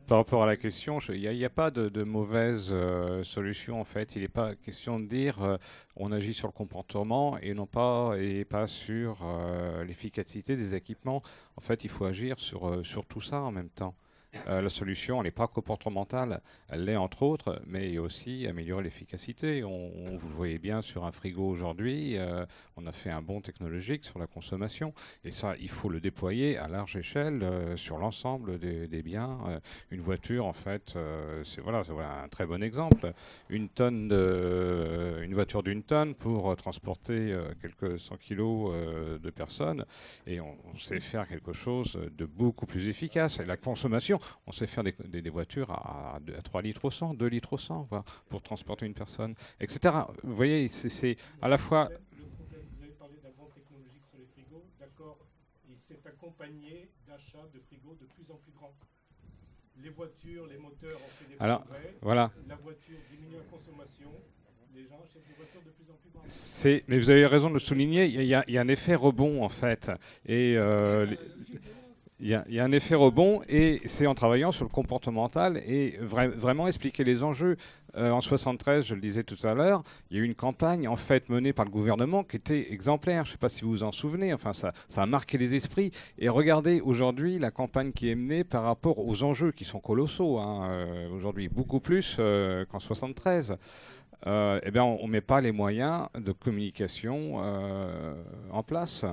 Par rapport à la question, il n'y a pas de mauvaise solution en fait. Il n'est pas question de dire on agit sur le comportement et pas sur l'efficacité des équipements. En fait, il faut agir sur tout ça en même temps. La solution, elle n'est pas comportementale, elle l'est entre autres, mais aussi améliorer l'efficacité. Vous le voyez bien sur un frigo aujourd'hui, on a fait un bond technologique sur la consommation, et ça, il faut le déployer à large échelle sur l'ensemble des biens. Une voiture, en fait, c'est un très bon exemple. Une voiture d'une tonne pour transporter quelques 100 kilos de personnes, et on sait faire quelque chose de beaucoup plus efficace. Et la consommation, on sait faire des voitures à 3 litres au 100, 2 litres au 100 voilà, pour transporter une personne, etc. Vous voyez, c'est à la fois... Vous avez parlé d'un bond technologique sur les frigos, d'accord, il s'est accompagné d'achats de frigos de plus en plus grands. Les voitures, les moteurs ont fait des progrès, voilà. La voiture diminue la consommation, les gens achètent des voitures de plus en plus grandes. Mais vous avez raison de le souligner, il y a un effet rebond en fait, et... Il y a un effet rebond, et c'est en travaillant sur le comportemental et vraiment expliquer les enjeux. En 73, je le disais tout à l'heure, il y a eu une campagne en fait menée par le gouvernement qui était exemplaire. Je ne sais pas si vous vous en souvenez. Enfin, ça a marqué les esprits. Et regardez aujourd'hui la campagne qui est menée par rapport aux enjeux qui sont colossaux. Aujourd'hui, beaucoup plus qu'en 73. Eh bien, on ne met pas les moyens de communication en place.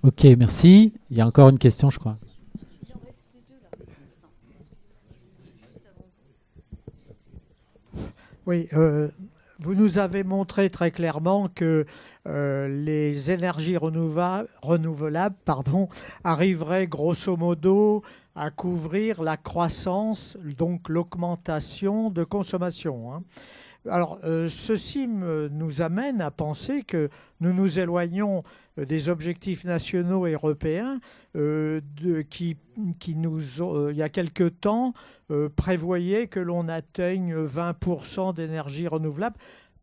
Ok, merci. Il y a encore une question, je crois. Oui, vous nous avez montré très clairement que les énergies renouvelables arriveraient grosso modo à couvrir la croissance, donc l'augmentation de consommation, hein. Alors, ceci nous amène à penser que nous nous éloignons des objectifs nationaux et européens qui il y a quelque temps, prévoyaient que l'on atteigne 20% d'énergie renouvelable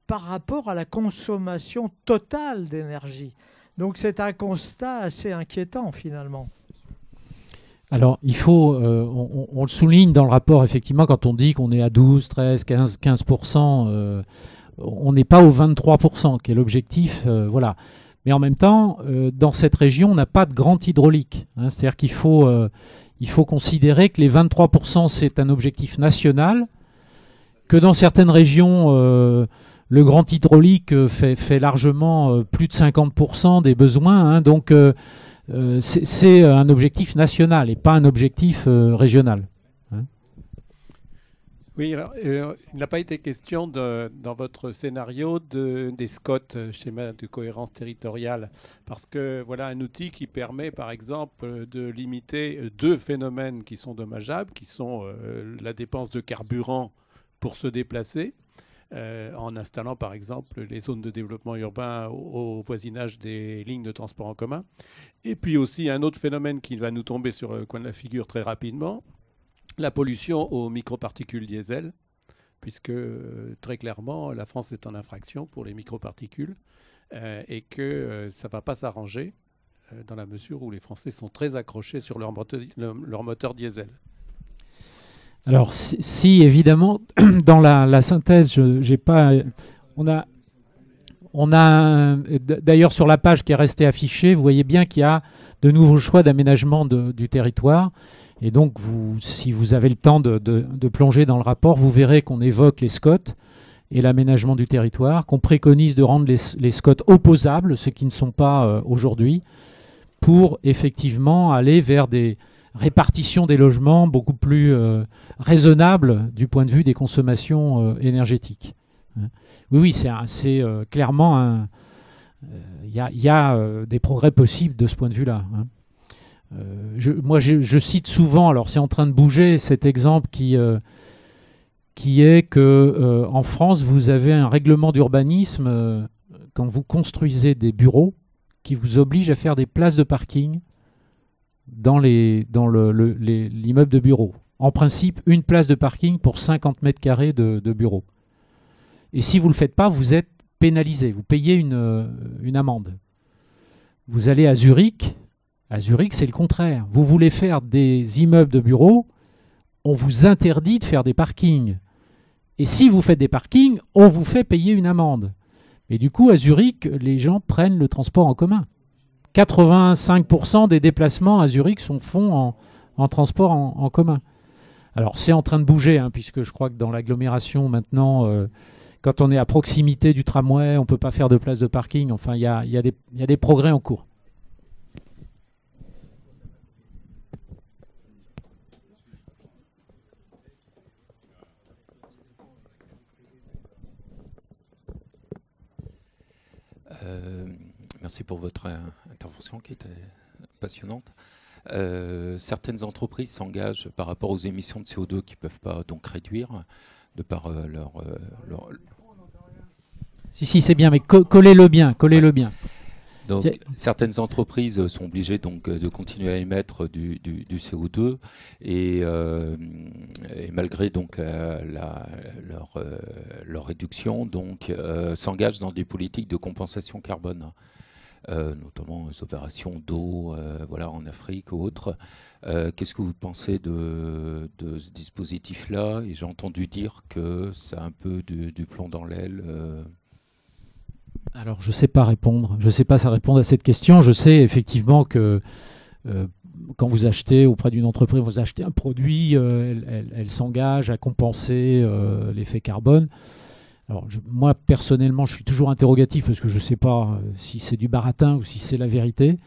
par rapport à la consommation totale d'énergie. Donc, c'est un constat assez inquiétant, finalement. Alors, il faut, on le souligne dans le rapport, effectivement, quand on dit qu'on est à 12, 13, 15%, on n'est pas au 23%, qui est l'objectif, voilà. Mais en même temps, dans cette région, on n'a pas de grande hydraulique, hein. C'est-à-dire qu'il faut considérer que les 23%, c'est un objectif national, que dans certaines régions, le grand hydraulique fait largement plus de 50% des besoins, hein. Donc, c'est un objectif national et pas un objectif régional. Hein. Oui, alors, il n'a pas été question dans votre scénario des SCOT, schéma de cohérence territoriale, parce que voilà un outil qui permet par exemple de limiter deux phénomènes qui sont dommageables, qui sont la dépense de carburant pour se déplacer, en installant par exemple les zones de développement urbain au voisinage des lignes de transport en commun. Et puis aussi un autre phénomène qui va nous tomber sur le coin de la figure très rapidement, la pollution aux microparticules diesel, puisque très clairement la France est en infraction pour les microparticules et que ça ne va pas s'arranger dans la mesure où les Français sont très accrochés sur leur moteur diesel. Alors, si évidemment, dans la synthèse, j'ai pas. On a d'ailleurs sur la page qui est restée affichée, vous voyez bien qu'il y a de nouveaux choix d'aménagement du territoire. Et donc, si vous avez le temps de plonger dans le rapport, vous verrez qu'on évoque les SCOT et l'aménagement du territoire, qu'on préconise de rendre les SCOT opposables, ceux qui ne sont pas aujourd'hui, pour effectivement aller vers des répartitions des logements beaucoup plus raisonnables du point de vue des consommations énergétiques. Oui, c'est clairement il y a des progrès possibles de ce point de vue-là. Moi, je cite souvent, alors c'est en train de bouger, cet exemple qui est que en France, vous avez un règlement d'urbanisme quand vous construisez des bureaux qui vous oblige à faire des places de parking dans l'immeuble de bureau. En principe, une place de parking pour 50 mètres carrés de bureau. Et si vous ne le faites pas, vous êtes pénalisé, vous payez une amende. Vous allez à Zurich c'est le contraire. Vous voulez faire des immeubles de bureaux, on vous interdit de faire des parkings. Et si vous faites des parkings, on vous fait payer une amende. Et du coup, à Zurich, les gens prennent le transport en commun. 85% des déplacements à Zurich sont faits en transport en commun. Alors, c'est en train de bouger, puisque je crois que dans l'agglomération, maintenant, quand on est à proximité du tramway, on ne peut pas faire de place de parking. Enfin, il y a des progrès en cours. Merci pour votre intervention qui était passionnante. Certaines entreprises s'engagent par rapport aux émissions de CO2 qui ne peuvent pas donc réduire de par leur... Si, c'est bien, mais collez-le bien. Donc, certaines entreprises sont obligées donc de continuer à émettre du CO2 et malgré donc leur réduction, donc s'engagent dans des politiques de compensation carbone, notamment les opérations d'eau, voilà, en Afrique ou autres. Qu'est-ce que vous pensez de ce dispositif-là? Et j'ai entendu dire que c'est un peu du plomb dans l'aile. Alors, je ne sais pas répondre. Je ne sais pas ça répondre à cette question. Je sais effectivement que quand vous achetez auprès d'une entreprise, vous achetez un produit, elle s'engage à compenser l'effet carbone. Alors, moi, personnellement, je suis toujours interrogatif parce que je ne sais pas si c'est du baratin ou si c'est la vérité.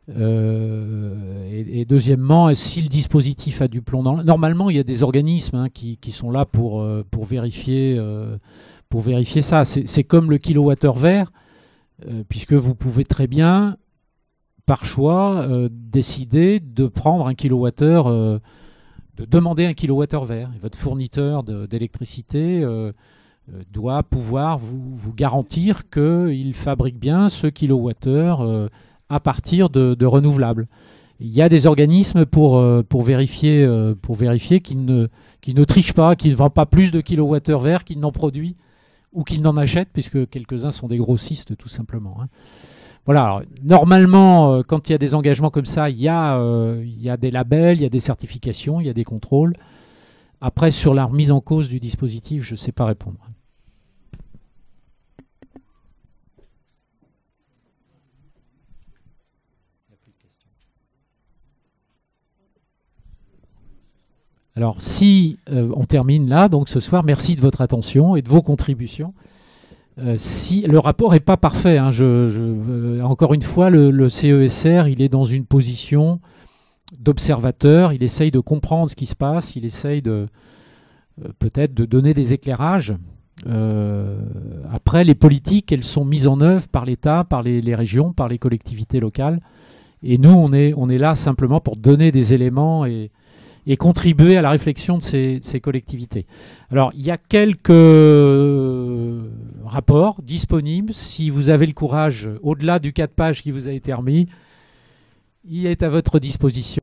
Et deuxièmement, si le dispositif a du plomb dans l'aile... Normalement, il y a des organismes qui sont là pour vérifier... Pour vérifier ça, c'est comme le kilowattheure vert, puisque vous pouvez très bien, par choix, décider de prendre un kilowattheure, de demander un kilowattheure vert. Et votre fournisseur d'électricité doit pouvoir vous garantir qu'il fabrique bien ce kilowattheure à partir de renouvelables. Il y a des organismes pour vérifier qu'ils ne trichent pas, qu'ils ne vendent pas plus de kilowattheures verts qu'ils n'en produisent, ou qu'ils n'en achètent, puisque quelques-uns sont des grossistes, tout simplement. Voilà. Alors, normalement, quand il y a des engagements comme ça, il y a des labels, il y a des certifications, il y a des contrôles. Après, sur la remise en cause du dispositif, je ne sais pas répondre. Alors, si on termine là, donc ce soir, merci de votre attention et de vos contributions. Si le rapport n'est pas parfait, encore une fois, le CESR, il est dans une position d'observateur, il essaye de comprendre ce qui se passe, il essaye peut-être de donner des éclairages. Après, les politiques, elles sont mises en œuvre par l'État, par les régions, par les collectivités locales. Et nous, on est là simplement pour donner des éléments et contribuer à la réflexion de ces collectivités. Alors, il y a quelques rapports disponibles. Si vous avez le courage, au-delà du 4 pages qui vous a été remis, il est à votre disposition.